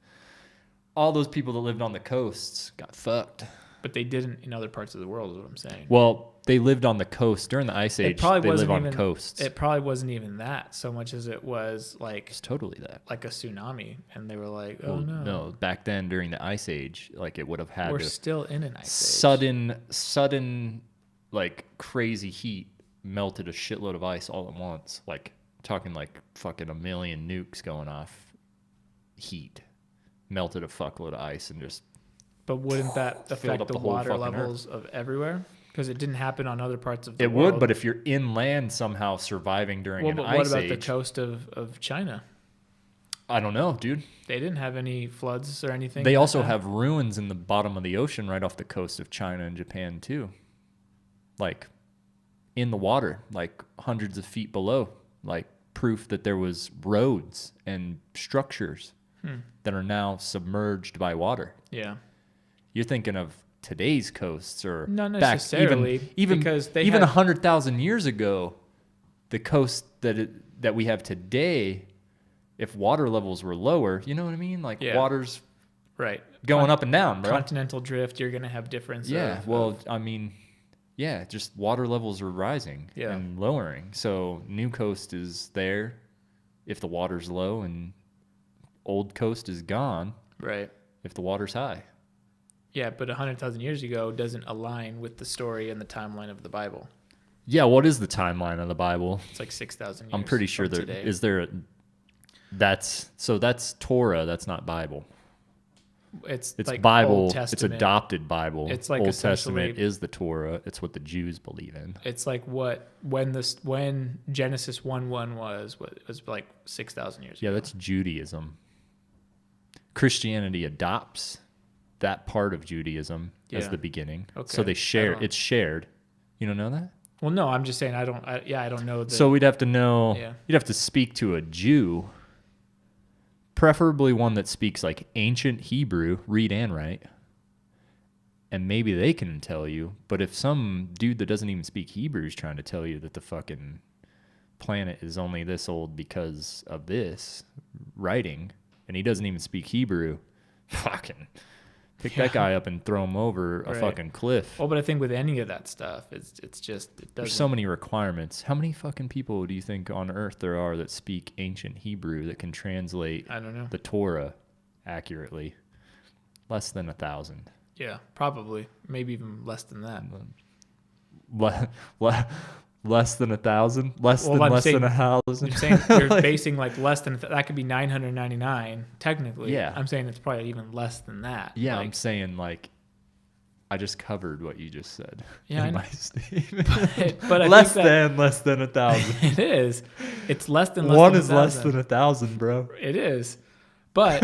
all those people that lived on the coasts got fucked. But they didn't in other parts of the world, is what I'm saying. Well, they lived on the coast during the Ice Age. They live on coasts. It probably wasn't even that so much as it was like it's totally that, like a tsunami, and they were like, "Oh no!" No, back then during the Ice Age, like it would have had. We're still in an ice age. Sudden, like crazy heat melted a shitload of ice all at once. Like talking like fucking a million nukes going off. Heat melted a fuckload of ice and just. But wouldn't that affect the water levels of everywhere? Because it didn't happen on other parts of the world. It would, but if you're inland somehow surviving during an ice age. What about the coast of China? I don't know, dude. They didn't have any floods or anything. They also have ruins in the bottom of the ocean right off the coast of China and Japan too. Like in the water, like hundreds of feet below, like proof that there was roads and structures that are now submerged by water. Yeah. You're thinking of today's coasts or not necessarily even 100,000 years ago, the coast that we have today, if water levels were lower, you know what I mean? Like water's going up and down, bro. Continental drift, you're going to have difference. Yeah. Just water levels are rising and lowering. So new coast is there if the water's low, and old coast is gone. Right. If the water's high. Yeah, but 100,000 years ago doesn't align with the story and the timeline of the Bible. Yeah, what is the timeline of the Bible? It's like 6,000 years. I'm pretty sure that's Torah, that's not Bible. It's It's like Bible. Old It's Testament. adopted Bible. It's like Old essentially- Testament is the Torah. It's what the Jews believe in. It's like when Genesis 1:1 was like 6,000 years Yeah, ago. that's Judaism. Christianity adopts that part of Judaism as Yeah. the beginning. Okay. So they share. I don't- It's shared. You don't know that? Well, no, I'm just saying I don't know. So we'd have to know. Yeah. You'd have to speak to a Jew, preferably one that speaks like ancient Hebrew, read and write, and maybe they can tell you. But if some dude that doesn't even speak Hebrew is trying to tell you that the fucking planet is only this old because of this writing, and he doesn't even speak Hebrew, fucking pick that guy up and throw him over a Right. fucking cliff. Well, but I think with any of that stuff, it's just it There's doesn't. so many requirements. How many fucking people do you think on earth there are that speak ancient Hebrew that can translate I don't know. the Torah accurately? Less than 1,000. Yeah, probably, maybe even less than that. Less than 1,000? Less Well, than I'm less saying- than 1,000? You're saying you're basing like less than that could be 999 technically. Yeah. I'm saying it's probably even less than that. Yeah, like, I'm saying like I just covered what you just said. Yeah, I in know. my statement. but I less think that less than 1,000. it is. It's less than One than is less 1,000. than 1,000, bro. It is. But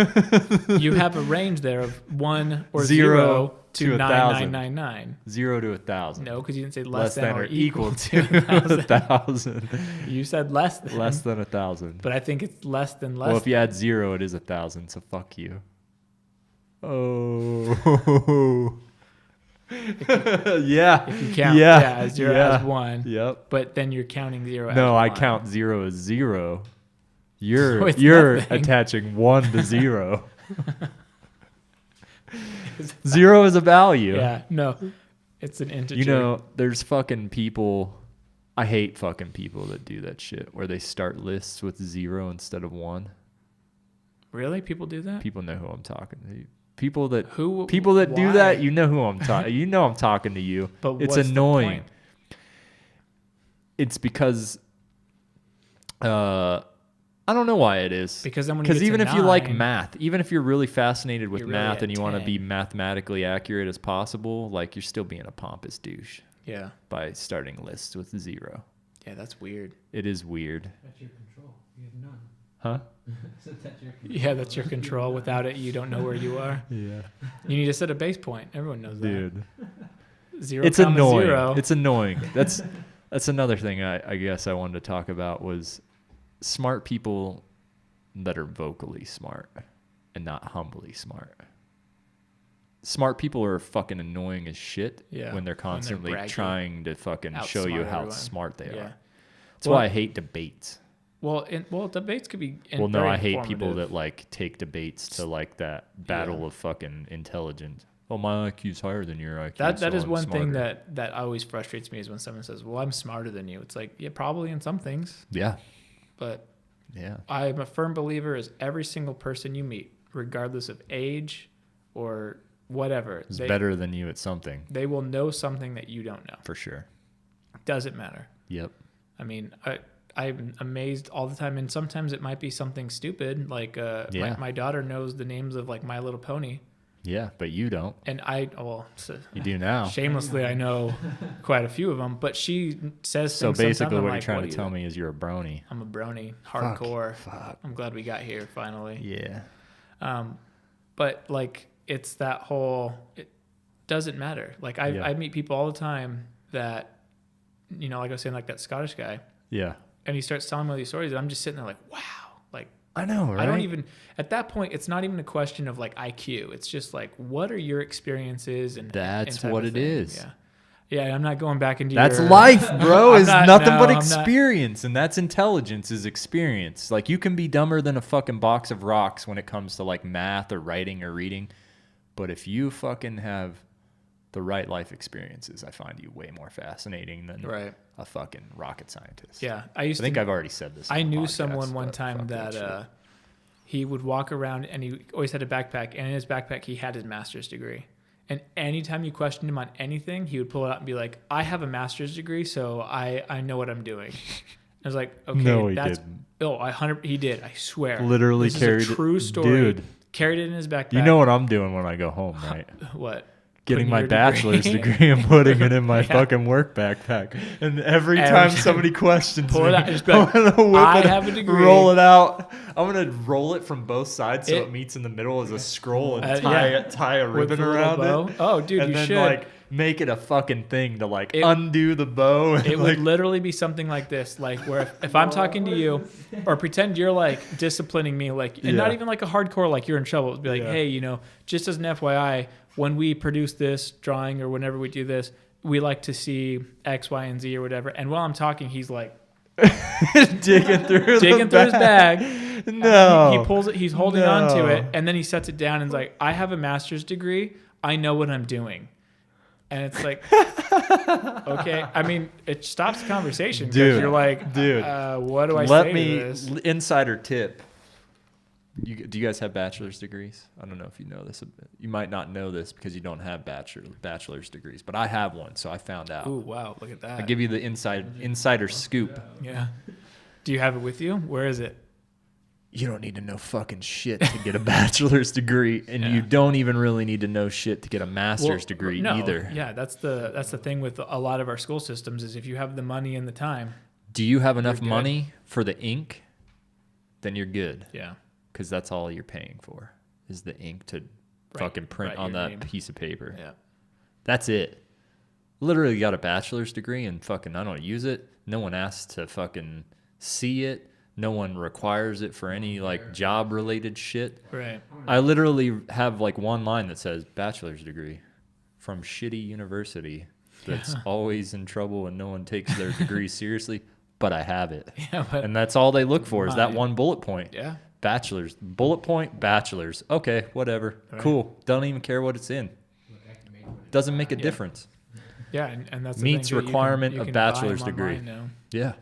you have a range there of 1 or 0 0 to to 1,000. 9,999. 0 to 1,000. No, because you didn't say less than or equal to to 1,000. 1,000. You said less than. Less than 1,000. But I think it's less than less. Well, if you add 0, it is 1,000. So fuck you. Oh. Yeah. if you count Yeah. 0 Yeah. as 1, Yep. but then you're counting 0 as No, 1. I count 0 as 0. You're So it's you're nothing. attaching 1 to 0. 0 is a value. Yeah, no. It's an integer. You know, there's fucking people. I hate fucking people that do that shit where they start lists with 0 instead of 1. Really? People do that? People know who I'm talking to. People that Who? do why? that, you know who I'm talking. You know I'm talking to you. But It's what's the annoying. point? It's because I don't know why it is. Because then when you get even to if you like 9, math, even if you're really fascinated with You're really math at and you want to 10. be mathematically accurate as possible, like you're still being a pompous douche Yeah. by starting lists with 0. Yeah, that's weird. It is weird. That's your control. You have none. Huh? So that's your control. Yeah, that's your control. Without it, you don't know where you are. Yeah. You need to set a base point. Everyone knows Dude. that. 0, It's comma annoying. 0. It's annoying. That's another thing I guess I wanted to talk about was smart people that are vocally smart and not humbly smart. Smart people are fucking annoying as shit Yeah, when they're when they're constantly braggy. trying to fucking show you Outsmart how everyone. smart they Yeah. are. That's Well- why I hate debates. Well, debates could be. Well, no, very I hate people informative. that like take debates to like that battle of fucking intelligence. Oh, my IQ's higher than your IQ. That so is I'm one thing smarter. that always frustrates me is when someone says, "Well, I'm smarter than you." It's like, yeah, probably in some things, Yeah. but Yeah. I'm a firm believer is every single person you meet, regardless of age or whatever, It's better than you at something they will know something that you don't know. for sure. Doesn't matter. Yep. I mean, I'm amazed all the time, and sometimes it might be something stupid, like Yeah. my daughter knows the names of like My Little Pony, Yeah, but you don't. and You do now. shamelessly I know quite a few of them, but she says So things basically, sometimes what I'm you're like, trying "What to are tell you-" me is you're a brony. I'm a brony, hardcore. Fuck. I'm glad we got here finally. Yeah. But like it's that whole it doesn't matter. Like I meet people all the time that, you know, like I was saying, like that Scottish guy, Yeah. and he starts telling me all these stories, and I'm just sitting there like, wow, like I know, right? I don't even at that point. It's not even a question of like IQ. It's just like, what are your experiences and That's type what of it thing. is. Yeah. Yeah, I'm not going back into That's your, life, bro. I'm Is not- nothing no, but I'm not- experience, and that's intelligence. Is experience. Like you can be dumber than a fucking box of rocks when it comes to like math or writing or reading, but if you fucking have the right life experiences, I find you way more fascinating than Right. a fucking rocket scientist. Yeah, I think I've already said this. I on the knew podcast, someone one but time fuck that shit. he would walk around and he always had a backpack, and in his backpack he had his master's degree. And anytime you questioned him on anything, he would pull it out and be like, "I have a master's degree, so I know what I'm doing." I was like, "Okay, No, he that's didn't. oh, he did. I swear, Literally this carried is a true story. Dude, carried it in his backpack. You know what I'm doing when I go home, right? What? Getting my bachelor's degree and putting it in my fucking work backpack. And every time somebody questions pull me, it out, just be like, I'm gonna whip I it, have a degree. roll it out. I'm gonna roll it from both sides so it meets in the middle as a scroll and tie a ribbon around it. Oh, dude, and you then, should. Like, make it a fucking thing to like undo the bow. And it would literally be something like this, like where if I'm talking to you, or pretend you're like disciplining me, like, and not even like a hardcore like you're in trouble. It'd be like, hey, you know, just as an FYI, when we produce this drawing or whenever we do this, we like to see X, Y, and Z or whatever. And while I'm talking, he's like digging through his bag. No, he pulls it. He's holding on to it, and then he sets it down and is like, "I have a master's degree. I know what I'm doing." And it's like, okay. I mean, it stops the conversation because you're like, dude, what do I say to this? Insider tip. Do you guys have bachelor's degrees? I don't know if you know this. You might not know this because you don't have bachelor's degrees, but I have one, so I found out. Ooh, wow, look at that. I give you the insider scoop. Yeah. Do you have it with you? Where is it? You don't need to know fucking shit to get a bachelor's degree, and you don't even really need to know shit to get a master's degree either. Yeah, that's the thing with a lot of our school systems is if you have the money and the time. Do you have enough money for the ink? Then you're good. Yeah. Because that's all you're paying for is the ink to fucking print on that piece of paper. Yeah. That's it. Literally got a bachelor's degree and fucking I don't use it. No one asks to fucking see it. No one requires it for any like job related shit. Right. I literally have like one line that says bachelor's degree from shitty university that's always in trouble and no one takes their degree seriously, but I have it. Yeah, and that's all they look for is that one bullet point. Yeah. Bachelor's, bullet point, bachelor's. Okay, whatever. Right. Cool. Don't even care what it's in. Doesn't make a difference. Yeah, and that's meets the requirement of bachelor's degree. Yeah.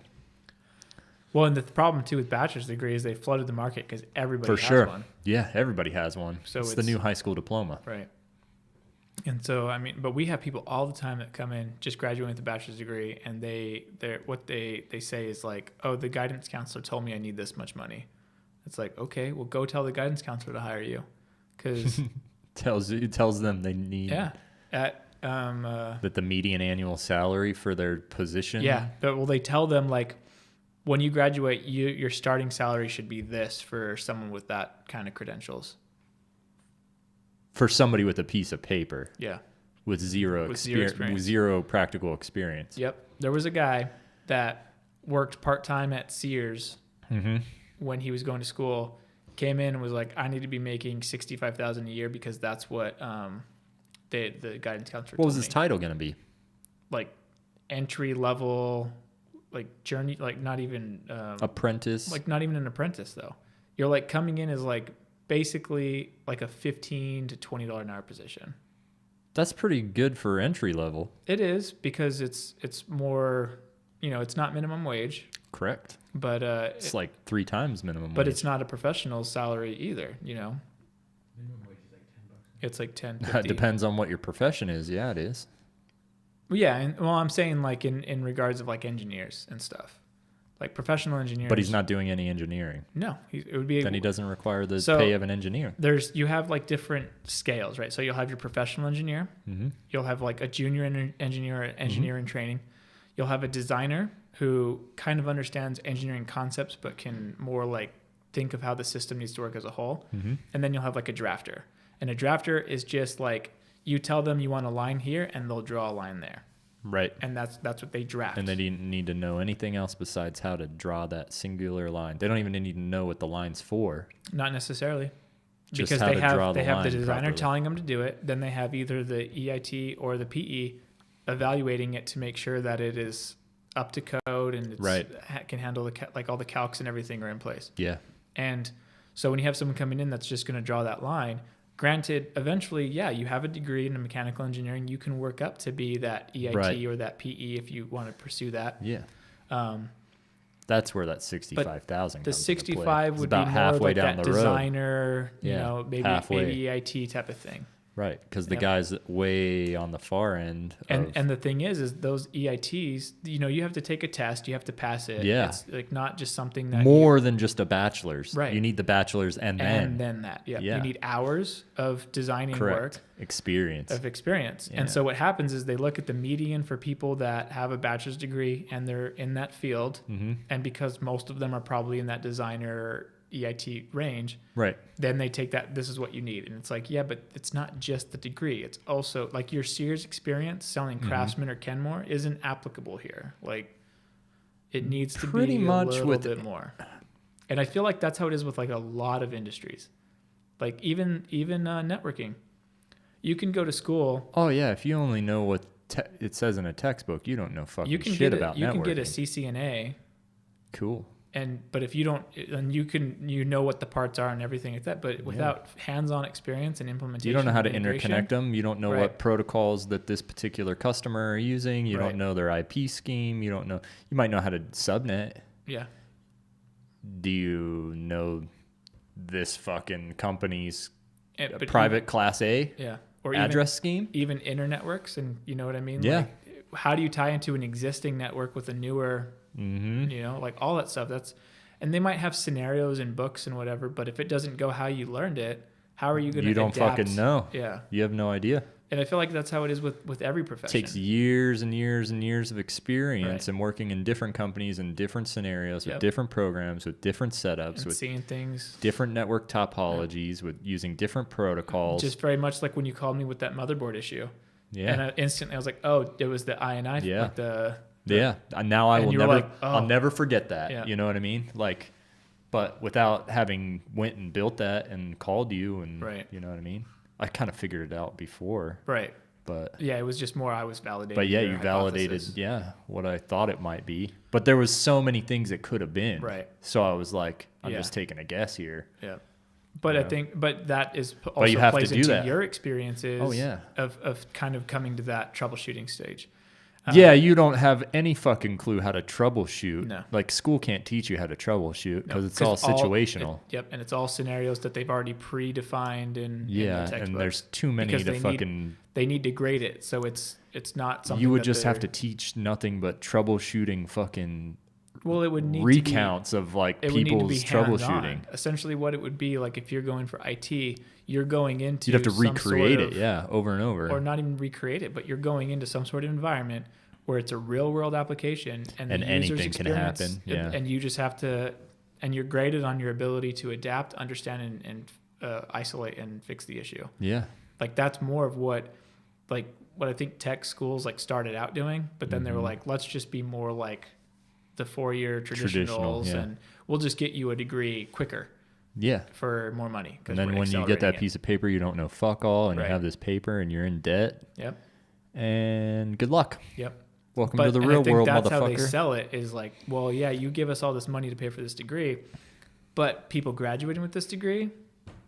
Well, and the problem too with bachelor's degree is they flooded the market because everybody has one. Yeah, everybody has one. So it's the new high school diploma. Right. And so I mean, but we have people all the time that come in just graduating with a bachelor's degree, and what they say is like, oh, the guidance counselor told me I need this much money. It's like, okay, well, go tell the guidance counselor to hire you, because tells them they need that the median annual salary for their position. Yeah, but they tell them like, when you graduate, your starting salary should be this for someone with that kind of credentials. For somebody with a piece of paper. Yeah. With zero practical experience. Yep. There was a guy that worked part-time at Sears. Mm-hmm. When he was going to school, came in and was like, I need to be making $65,000 a year because that's what the guidance counselor told me. What was his title going to be? Like entry level, like journey, like not even apprentice. Like not even an apprentice though. You're like coming in as like basically like a $15 to $20 an hour position. That's pretty good for entry level. It is because it's more, it's not minimum wage. Correct. But it's like 3 times minimum wage. But it's not a professional salary either, Minimum wage is like $10. It's like 10. It depends on what your profession is. Yeah, it is. Well, yeah, and I'm saying like in regards of like engineers and stuff, like professional engineers. But he's not doing any engineering. No, it would be. Then he doesn't require the pay of an engineer. You have like different scales, right? So you'll have your professional engineer. Mm-hmm. You'll have like a junior engineer, engineer in training. You'll have a designer who kind of understands engineering concepts, but can more like think of how the system needs to work as a whole. Mm-hmm. And then you'll have like a drafter. And a drafter is just like, you tell them you want a line here and they'll draw a line there. Right. And that's what they draft. And they didn't need to know anything else besides how to draw that singular line. They don't even need to know what the line's for. Not necessarily. Just because how they to have draw they the have line the designer properly. telling them to do it. Then they have either the EIT or the PE evaluating it to make sure that it is up to code and can handle like all the calcs and everything are in place. Yeah. And so when you have someone coming in that's just going to draw that line, granted, eventually, you have a degree in mechanical engineering. You can work up to be that EIT or that PE if you want to pursue that. Yeah. That's where that 65,000 comes The 65 would about be more halfway like down that the road. designer, maybe EIT type of thing. Right, because the guy's way on the far end. And the thing is those EITs, you have to take a test, you have to pass it. Yeah. It's like not just something that more than just a bachelor's. Right. You need the bachelor's and then that. Yeah. Yeah. You need hours of designing Correct. work. Experience. Yeah. And so what happens is they look at the median for people that have a bachelor's degree and they're in that field. Mm-hmm. And because most of them are probably in that designer EIT range, right? Then they take that, this is what you need. And it's like, yeah, but it's not just the degree. It's also like your Sears experience selling Craftsman or Kenmore isn't applicable here. Like it needs to pretty be much a little bit more. And I feel like that's how it is with like a lot of industries. Like even networking. You can go to school. Oh yeah, if you only know what it says in a textbook, you don't know fucking shit about networking. You can get a CCNA. Cool. But if you don't, and you know what the parts are and everything like that, but without hands-on experience and implementation, you don't know how to interconnect them. You don't know right. what protocols that this particular customer are using. You right. don't know their IP scheme. You don't know. You might know how to subnet. Yeah. Do you know this fucking company's private class A? Yeah. Or address scheme? Even internetworks, and you know what I mean? Yeah. Like, how do you tie into an existing network with a newer? Mm-hmm. Like all that stuff. And they might have scenarios and books and whatever, but if it doesn't go how you learned it, how are you going to You don't adapt? fucking know. Yeah. You have no idea. And I feel like that's how it is with every profession. It takes years and years and years of experience right. and working in different companies in different scenarios with different programs, with different setups, and with seeing things, different network topologies, with using different protocols. Just very much like when you called me with that motherboard issue. Yeah. And instantly I was like, oh, it was the INI. Yeah. Like yeah. Now I will never, like, oh. I'll never forget that. Yeah. You know what I mean? Like, but without having went and built that and called you and, right. you know what I mean? I kind of figured it out before. Right. But yeah, it was just more I was validating. But yeah, you validated, what I thought it might be. But there was so many things it could have been. Right. So I was like, I'm just taking a guess here. Yeah. But I think, that is also but you have plays to do into that. your experiences. Oh, yeah. Of kind of coming to that troubleshooting stage. Yeah, you don't have any fucking clue how to troubleshoot. No. Like school can't teach you how to troubleshoot because it's all situational. And it's all scenarios that they've already predefined in the textbooks. And there's too many they need to grade it, so it's not something you would just have to teach nothing but troubleshooting fucking it would need recounts of like people's troubleshooting. Essentially what it would be like if you're going for IT, you're going into you'd have to recreate it, over and over. Or not even recreate it, but you're going into some sort of environment where it's a real world application and the user's anything can happen. Yeah. And you just have to, and you're graded on your ability to adapt, understand, and isolate and fix the issue. Yeah. Like that's more of what I think tech schools like started out doing, but then they were like, let's just be more like the 4-year traditionals and we'll just get you a degree quicker. Yeah. For more money. And then when you get that piece of paper, you don't know fuck all and you have this paper and you're in debt. Yep. And good luck. Yep. Welcome to the real world, that's motherfucker. How they sell it is like, well, yeah, you give us all this money to pay for this degree, but people graduating with this degree,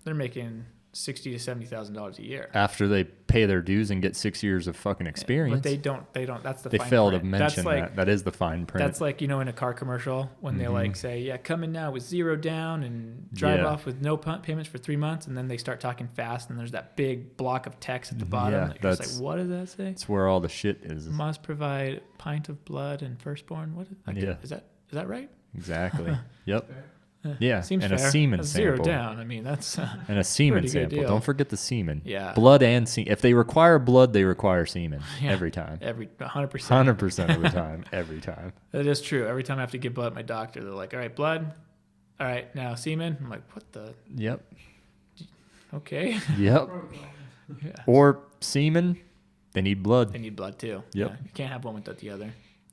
they're making $60,000 to $70,000 a year after they pay their dues and get 6 years of fucking experience. But they don't. That's the. They fine fail print. to mention that is the fine print. That's like in a car commercial when they like say, yeah, come in now with 0 down and drive off with no payments for 3 months, and then they start talking fast, and there's that big block of text at the bottom. Yeah, you're just like, what does that say? That's where all the shit is. Must provide pint of blood and firstborn. What? Is that right? Exactly. Yep. Yeah, seems and fair. a semen Zero sample. down. I mean, that's and a semen sample. Deal. Don't forget the semen. Yeah, blood and semen. If they require blood, they require semen every time. 100%. 100% of the time. Every time. That is true. Every time I have to give blood to my doctor, they're like, "All right, blood. All right, now semen." I'm like, "What the?" Yep. Okay. Yep. Yeah. Or semen. They need blood. They need blood too. Yep. Yeah, you can't have one without the other.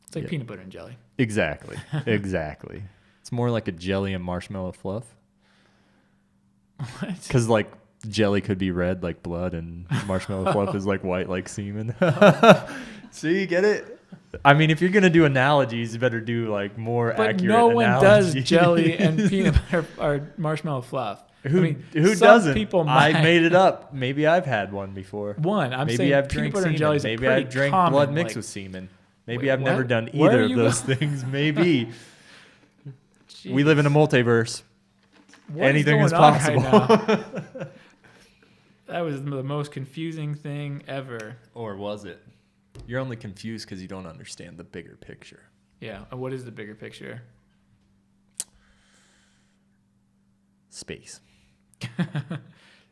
It's like peanut butter and jelly. Exactly. Exactly. It's more like a jelly and marshmallow fluff. What? Because like jelly could be red like blood and marshmallow fluff is like white like semen. See, get it? I mean, if you're going to do analogies, you better do like more accurate analogies. But no one does jelly and peanut butter or marshmallow fluff. Who doesn't? People might. I made it up. Maybe I've had one before. I'm saying I've peanut drank butter and semen. jelly is Maybe pretty I've drank common, blood mixed with semen. Maybe I've never done Where either of those things. Maybe. We live in a multiverse. Anything is possible. Right That was the most confusing thing ever. Or was it? You're only confused because you don't understand the bigger picture. Yeah. And what is the bigger picture? Space.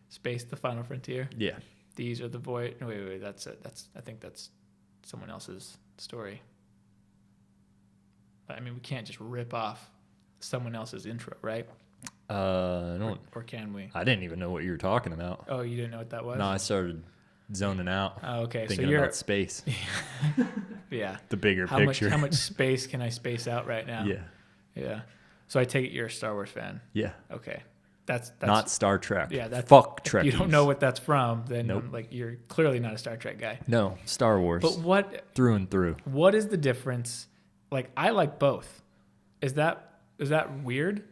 Space, the final frontier. Yeah. These are the void. No, wait. That's it. I think that's someone else's story. I mean, we can't just rip off someone else's intro, right? I don't. Or can we? I didn't even know what you were talking about. Oh, you didn't know what that was? No, I started zoning out. Oh, okay. Thinking so you're about space. Yeah. The bigger picture. How much space can I space out right now? Yeah. Yeah. So I take it you're a Star Wars fan. Yeah. Okay. That's not Star Trek. Yeah, that's fuck Trek. You don't know what that's from, then Nope. like you're clearly not a Star Trek guy. No, Star Wars. But what through and through. What is the difference? Like I like both. Is that weird?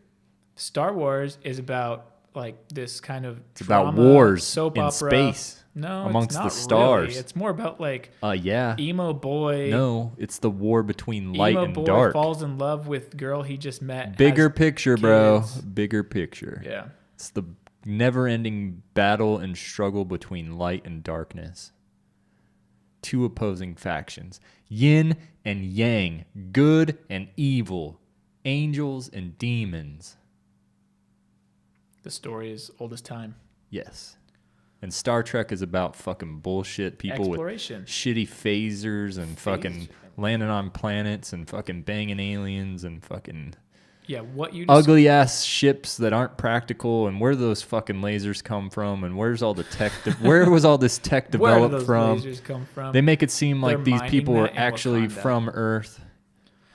Star Wars is about like this kind of it's about wars soap in opera. space. No, amongst it's not the stars. Really. It's more about like yeah. emo boy. No, it's the war between light emo and boy dark. Falls in love with girl he just met. Bigger picture, bro. kids. Bigger picture. Yeah. It's the never-ending battle and struggle between light and darkness. Two opposing factions. Yin and yang. Good and evil. Angels and demons. The story is old as time. Yes. And Star Trek is about fucking bullshit. People with shitty phasers and fucking landing on planets and fucking banging aliens and fucking ugly ass ships that aren't practical. And where do those fucking lasers come from? And where's all the tech? Where was all this tech developed where do those from? Lasers come from? They make it seem like these people are in actually Wakanda. from Earth.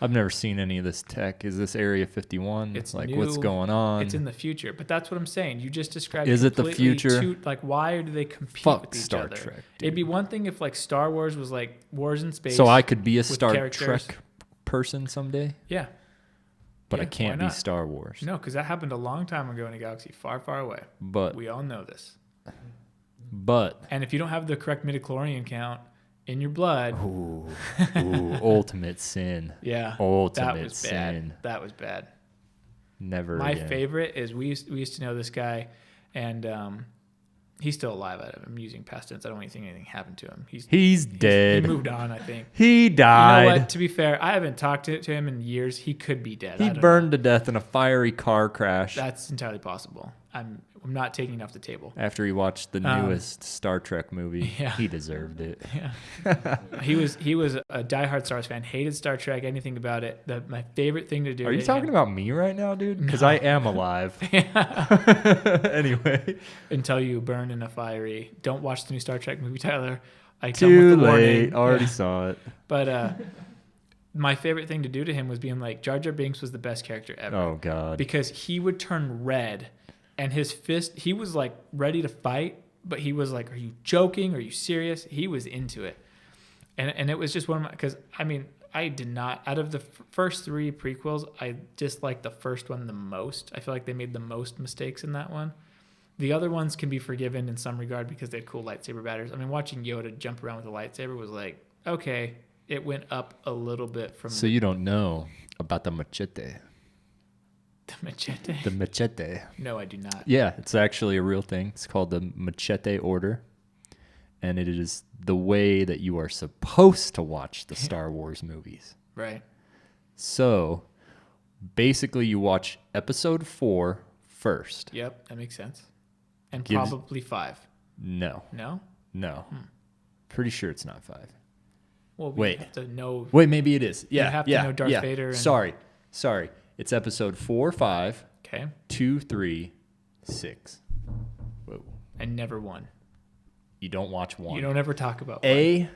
I've never seen any of this tech. Is this Area 51? It's like new. What's going on? It's in the future, but that's what I'm saying. You just described. Is it the future? Like, why do they compete Fuck with each Star other? Trek, dude. It'd be one thing if like Star Wars was like wars in space. So I could be a with Star characters. Trek person someday, Yeah, but Yeah, I can't why be not? Star Wars. no, because that happened a long time ago in a galaxy far, far away. But We all know this. but And if you don't have the correct midichlorian count in your blood, ooh, ultimate sin. yeah, Ultimate that was sin. bad. That was bad. Never My again. favorite is we used to know this guy, and he's still alive. I'm using past tense. I don't think anything happened to him. He's dead. He moved on, I think. He died. You know what? To be fair, I haven't talked to him in years. He could be dead. He burned to death in a fiery car crash That's entirely possible. I'm not taking it off the table. after he watched the newest Star Trek movie. Yeah. He deserved it. Yeah. he was a diehard Star Wars fan. Hated Star Trek. Anything about it. My favorite thing to do. Are you to talking him, about me right now, dude? Because No. I am alive. Anyway. until you burn in a fiery. Don't watch the new Star Trek movie, Tyler. I come with Too the warning. late. Already Yeah. saw it. But my favorite thing to do to him was being like, Jar Jar Binks was the best character ever. Oh, God. Because he would turn red and his fist, he was like ready to fight, but he was like, are you joking? Are you serious? He was into it. And it was just one of my, because I mean, I did not, out of the first three prequels, I disliked the first one the most. I feel like they made the most mistakes in that one. The other ones can be forgiven in some regard because they had cool lightsaber batters. I mean, watching Yoda jump around with a lightsaber was like, okay, it went up a little bit from So you don't know about the machete. the machete. The machete. No, I do not. Yeah, it's actually a real thing. It's called the Machete Order. And it is the way that you are supposed to watch the Star Wars movies. Right. So, basically, you watch episode 4 first. Yep, that makes sense. And Gives- probably 5. No. No? Pretty sure it's not 5. Well, we Wait. have to know. Wait, maybe it is. Yeah, have to yeah, know Darth yeah. Vader and- Sorry. It's episode 4, 5, Okay. 2, 3, 6. Whoa. And never one. You don't watch 1. You don't ever talk about one.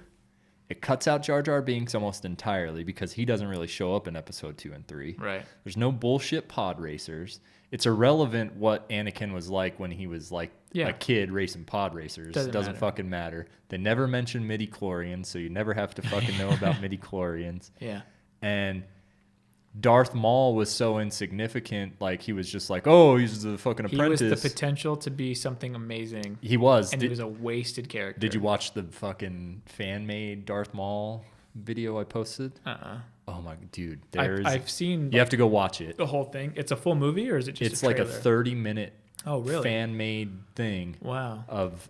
It cuts out Jar Jar Binks almost entirely because he doesn't really show up in episode 2 and 3. Right. There's no bullshit pod racers. It's irrelevant what Anakin was like when he was like Yeah. a kid racing pod racers. Doesn't Doesn't matter. fucking matter. They never mention midi-chlorians, so you never have to fucking know about midi-chlorians. Yeah. And Darth Maul was so insignificant, like he was just like, oh, he's the fucking He apprentice. was the potential to be something amazing. He was. And he was a wasted character. Did you watch the fucking fan-made Darth Maul video I posted? Oh my dude, I've seen you have to go watch it. the whole thing. It's a full movie or is it just It's a like a trailer? 30-minute Oh, really? fan-made thing Wow. of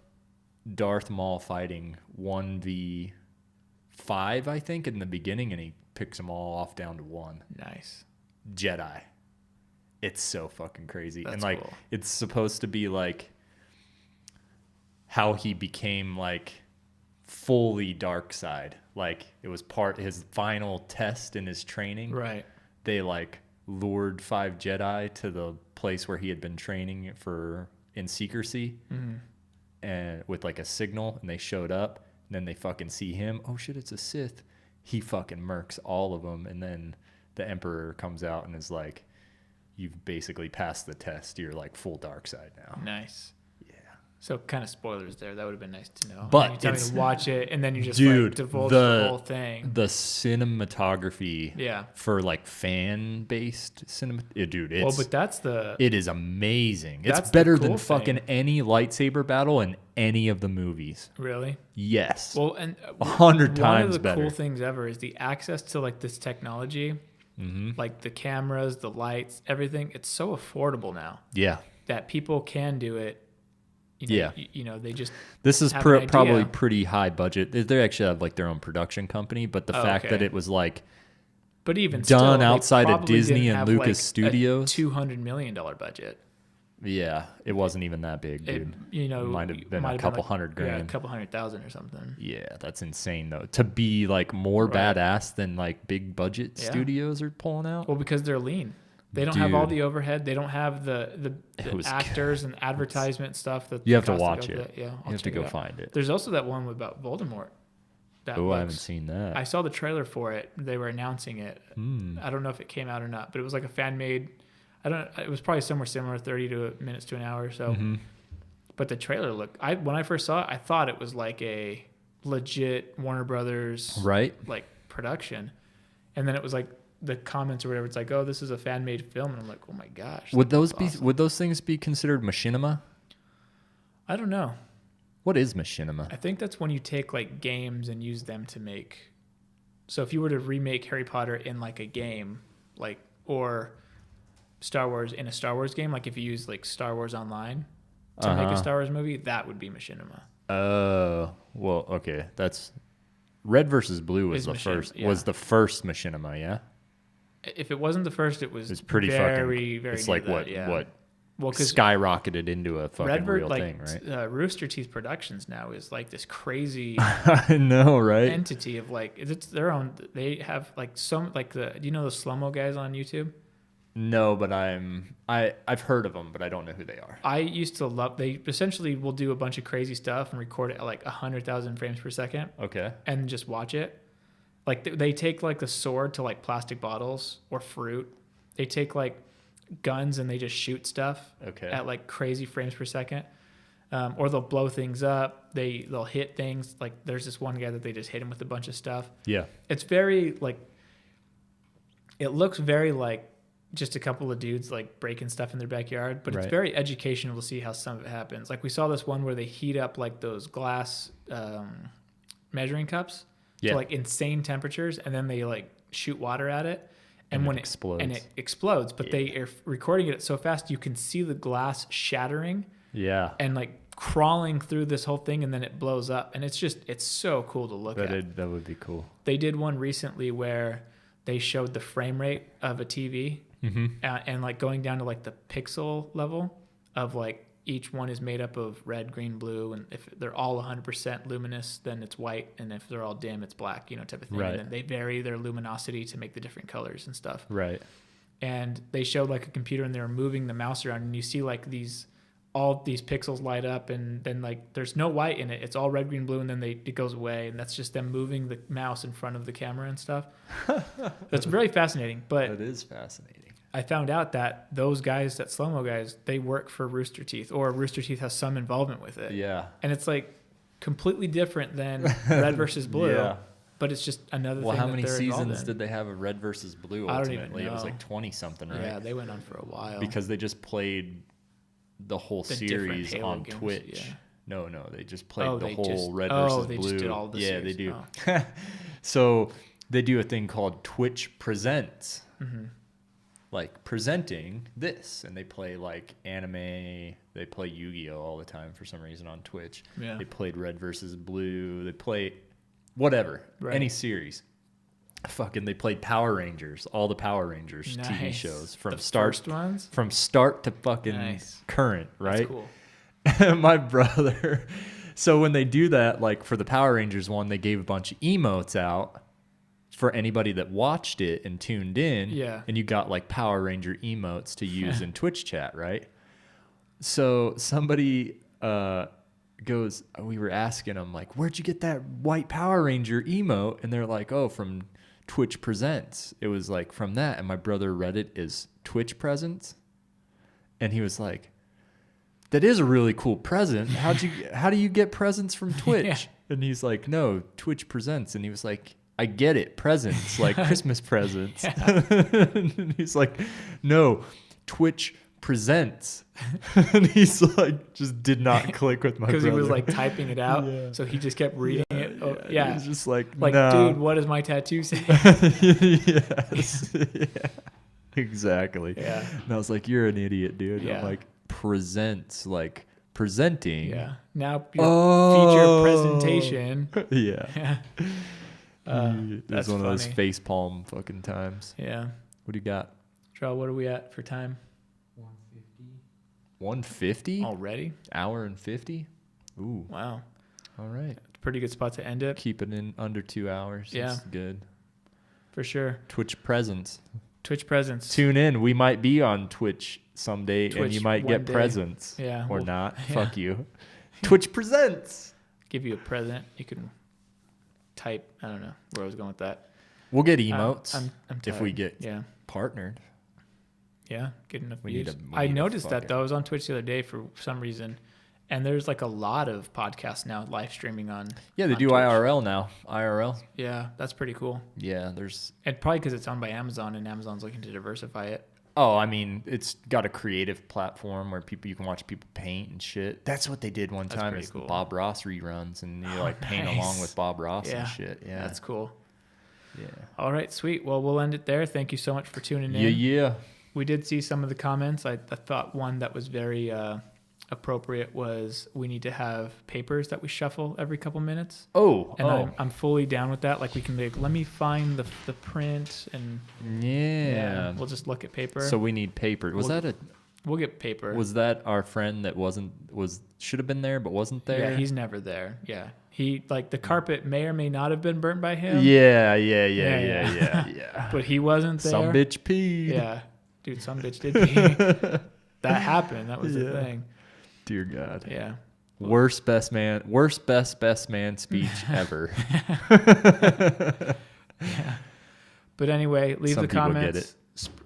Darth Maul fighting 1v5, I think, in the beginning, and he picks them all off down to 1. Nice. Jedi. It's so fucking crazy. That's and like cool. It's supposed to be like how he became like fully dark side. Like it was part his final test in his training. Right. They like lured 5 Jedi to the place where he had been training for in secrecy, and with like a signal, and they showed up, and then they fucking see him. Oh shit, it's a Sith. He fucking murks all of them, and then the Emperor comes out and is like, you've basically passed the test. You're like full dark side now. Nice. Yeah. So kind of spoilers there. That would have been nice to know. But you tell me to watch it, and then you just dude, like divulge the whole thing. The cinematography, Yeah. for like fan based cinema, dude. It's, Well, but that's the. it is amazing. It's That's the better cool than fucking thing. any lightsaber battle in any of the movies. Really? Yes. Well, and 100 times one of the better. cool things ever is the access to like this technology, like the cameras, the lights, everything. It's so affordable now Yeah. that people can do it. You know, Yeah. You know, they just. This is have an idea. probably pretty high budget. They actually have like their own production company, but the fact okay. that it was like But even done still, they outside of probably Disney didn't and have, Lucas like, Studios. a $200 million budget. yeah, it wasn't even that big, dude. You know, might have been a couple hundred Yeah, grand. a couple $100,000 or something. Yeah, that's insane though. To be like more Right. badass than like big budget Yeah. studios are pulling out. Well, because they're lean. They don't have all Dude. the overhead. They don't have the It was actors and advertisement stuff. That You have to costs watch go it. with Yeah, You have to go find it. There's also that one about Voldemort. That Oh, I looks- haven't seen that. I saw the trailer for it. They were announcing it. I don't know if it came out or not, but it was like a fan made. It was probably somewhere similar, 30 minutes to an hour or so. But the trailer looked. When I first saw it, I thought it was like a legit Warner Brothers Right? like production, and then it was like the comments or whatever. It's like, oh, this is a fan made film, and I'm like, oh my gosh. Would those that's be? awesome. Would those things be considered machinima? I don't know. What is machinima? I think that's when you take like games and use them to make. So if you were to remake Harry Potter in like a game, like or Star Wars in a Star Wars game, like if you use like Star Wars Online to make a Star Wars movie, that would be machinima. Oh, well, okay. That's Red versus Blue was Is the machinima, first. yeah. Was the first machinima? Yeah, If it wasn't the first, it was it's pretty very, fucking. It's near like that, what yeah. what Well, because skyrocketed into a fucking Redbird, real like thing, right? Rooster Teeth Productions now is like this crazy I know, right? entity of like it's their own. They have like some like do you know the slow-mo guys on YouTube? No, but I've heard of them, but I don't know who they are. I used to love. They essentially will do a bunch of crazy stuff and record it at like 100,000 frames per second, Okay. and just watch it. Like they take like the sword to like plastic bottles or fruit. They take like guns and they just shoot stuff Okay. at like crazy frames per second. Or they'll blow things up. They'll hit things. Like there's this one guy that they just hit him with a bunch of stuff. Yeah. It's very like. It looks very like just a couple of dudes like breaking stuff in their backyard, but it's Right. very educational to see how some of it happens. Like we saw this one where they heat up like those glass measuring cups Yeah. to like insane temperatures, and then they like shoot water at it, and And when it explodes. and it explodes, but they are recording it so fast you can see the glass shattering Yeah. and like crawling through this whole thing, and then it blows up, and it's so cool to look at. That would be cool. They did one recently where they showed the frame rate of a TV and like going down to like the pixel level of like each one is made up of red, green, blue, and if they're all 100% luminous, then it's white, and if they're all dim, it's black, you know, type of thing. Right. And then they vary their luminosity to make the different colors and stuff. Right. And they showed like a computer, and they were moving the mouse around, and you see like all these pixels light up, and then like there's no white in it. It's all red, green, blue, and then it goes away, and that's just them moving the mouse in front of the camera and stuff. It's very fascinating. But That is fascinating. I found out that those guys, that slow-mo guys, they work for Rooster Teeth, or Rooster Teeth has some involvement with it. Yeah. And it's like completely different than Red versus Blue. Yeah. But it's just another Well, thing. how that many they're involved seasons in. did they have of Red versus Blue? I don't even Ultimately, it was know. like 20 something, right? Yeah, they went on for a while. Because they just played the whole The different series Halo on games, Twitch. yeah. No, they just played Oh, the they whole just- Red oh, versus they Blue. just did all the yeah, they series. do. So they do a thing called Twitch Presents. like presenting this, and they play like anime. They play Yu-Gi-Oh all the time for some reason on Twitch. Yeah. They played Red versus Blue. They play whatever, any series. Fucking, they played Power Rangers, all the Power Rangers TV shows from start to fucking current, right? That's cool. My brother. So when they do that, like for the Power Rangers one, they gave a bunch of emotes out for anybody that watched it and tuned in. Yeah. And you got like Power Ranger emotes to use in Twitch chat, right? So somebody goes, we were asking them, like, where'd you get that white Power Ranger emote? And they're like, oh, from Twitch Presents. It was like from that. And my brother read it as Twitch Presents. And he was like, that is a really cool present. How do you get presents from Twitch? Yeah. And he's like, no, Twitch Presents. And he was like, I get it, presents, like Christmas presents. And he's like, no, Twitch Presents. And he's like, just did not click with my brother. Because he was like typing it out. Yeah. So he just kept reading it. Oh, yeah. He's just like, no. Dude, what does my tattoo say? Yes. Yeah. Exactly. Yeah. And I was like, you're an idiot, dude. Yeah. I'm like, presents, like presenting. Yeah. Now your feature presentation. Yeah. That's one funny. of those face palm fucking times. Yeah. What do you got? Joel, what are we at for time? 150 already? Hour and 50. Ooh. Wow. All right. Pretty good spot to end it. Keep it in under 2 hours. Yeah. That's good. For sure. Twitch presence. Tune in. We might be on Twitch someday, and you might get presents. Yeah. Or not. Yeah. Fuck you. Twitch presents. Give you a present. You can type. I don't know where I was going with that. We'll get emotes I'm if we get partnered. Yeah, get enough views. I noticed that though. I was on Twitch the other day for some reason, and there's like a lot of podcasts now live streaming on. Yeah, they do Twitch. IRL now. IRL. Yeah, that's pretty cool. Yeah, there's. And probably because it's owned by Amazon, and Amazon's looking to diversify it. Oh, I mean, it's got a creative platform where you can watch people paint and shit. That's what they did one time. It's cool. Bob Ross reruns, and you like paint along with Bob Ross and shit. Yeah, that's cool. Yeah. All right, sweet. Well, we'll end it there. Thank you so much for tuning in. Yeah. We did see some of the comments. I thought one that was very appropriate was we need to have papers that we shuffle every couple minutes. I'm fully down with that. Like we can let me find the print and we'll just look at paper. So we need paper. We'll get paper. Was that our friend that should have been there but wasn't there? Yeah, he's never there. Yeah. He the carpet may or may not have been burnt by him. Yeah. But he wasn't there. Some bitch peed. Yeah. Dude, some bitch did pee. That happened. That was the thing. Dear God. Yeah. Worst best man speech ever. Yeah. But anyway, leave the comments.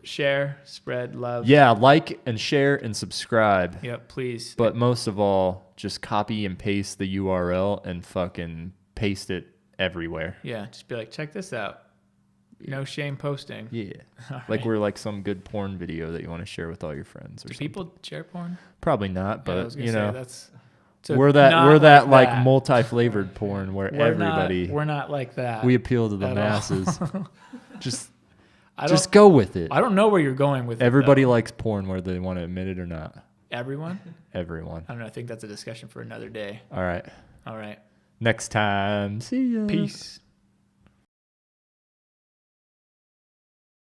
Share, spread love. Yeah, like and share and subscribe. Yep, please. But most of all, just copy and paste the URL and fucking paste it everywhere. Yeah, just be like, check this out. No shame posting. Yeah. Like we're like some good porn video that you want to share with all your friends. Do people share porn? Probably not, but we're that like multi-flavored porn where we're not like that. We appeal to the masses. Just go with it. I don't know where you're going with Everybody likes porn, whether they want to admit it or not. Everyone? Everyone. I don't know. I think that's a discussion for another day. All right. All right. Next time. See ya. Peace.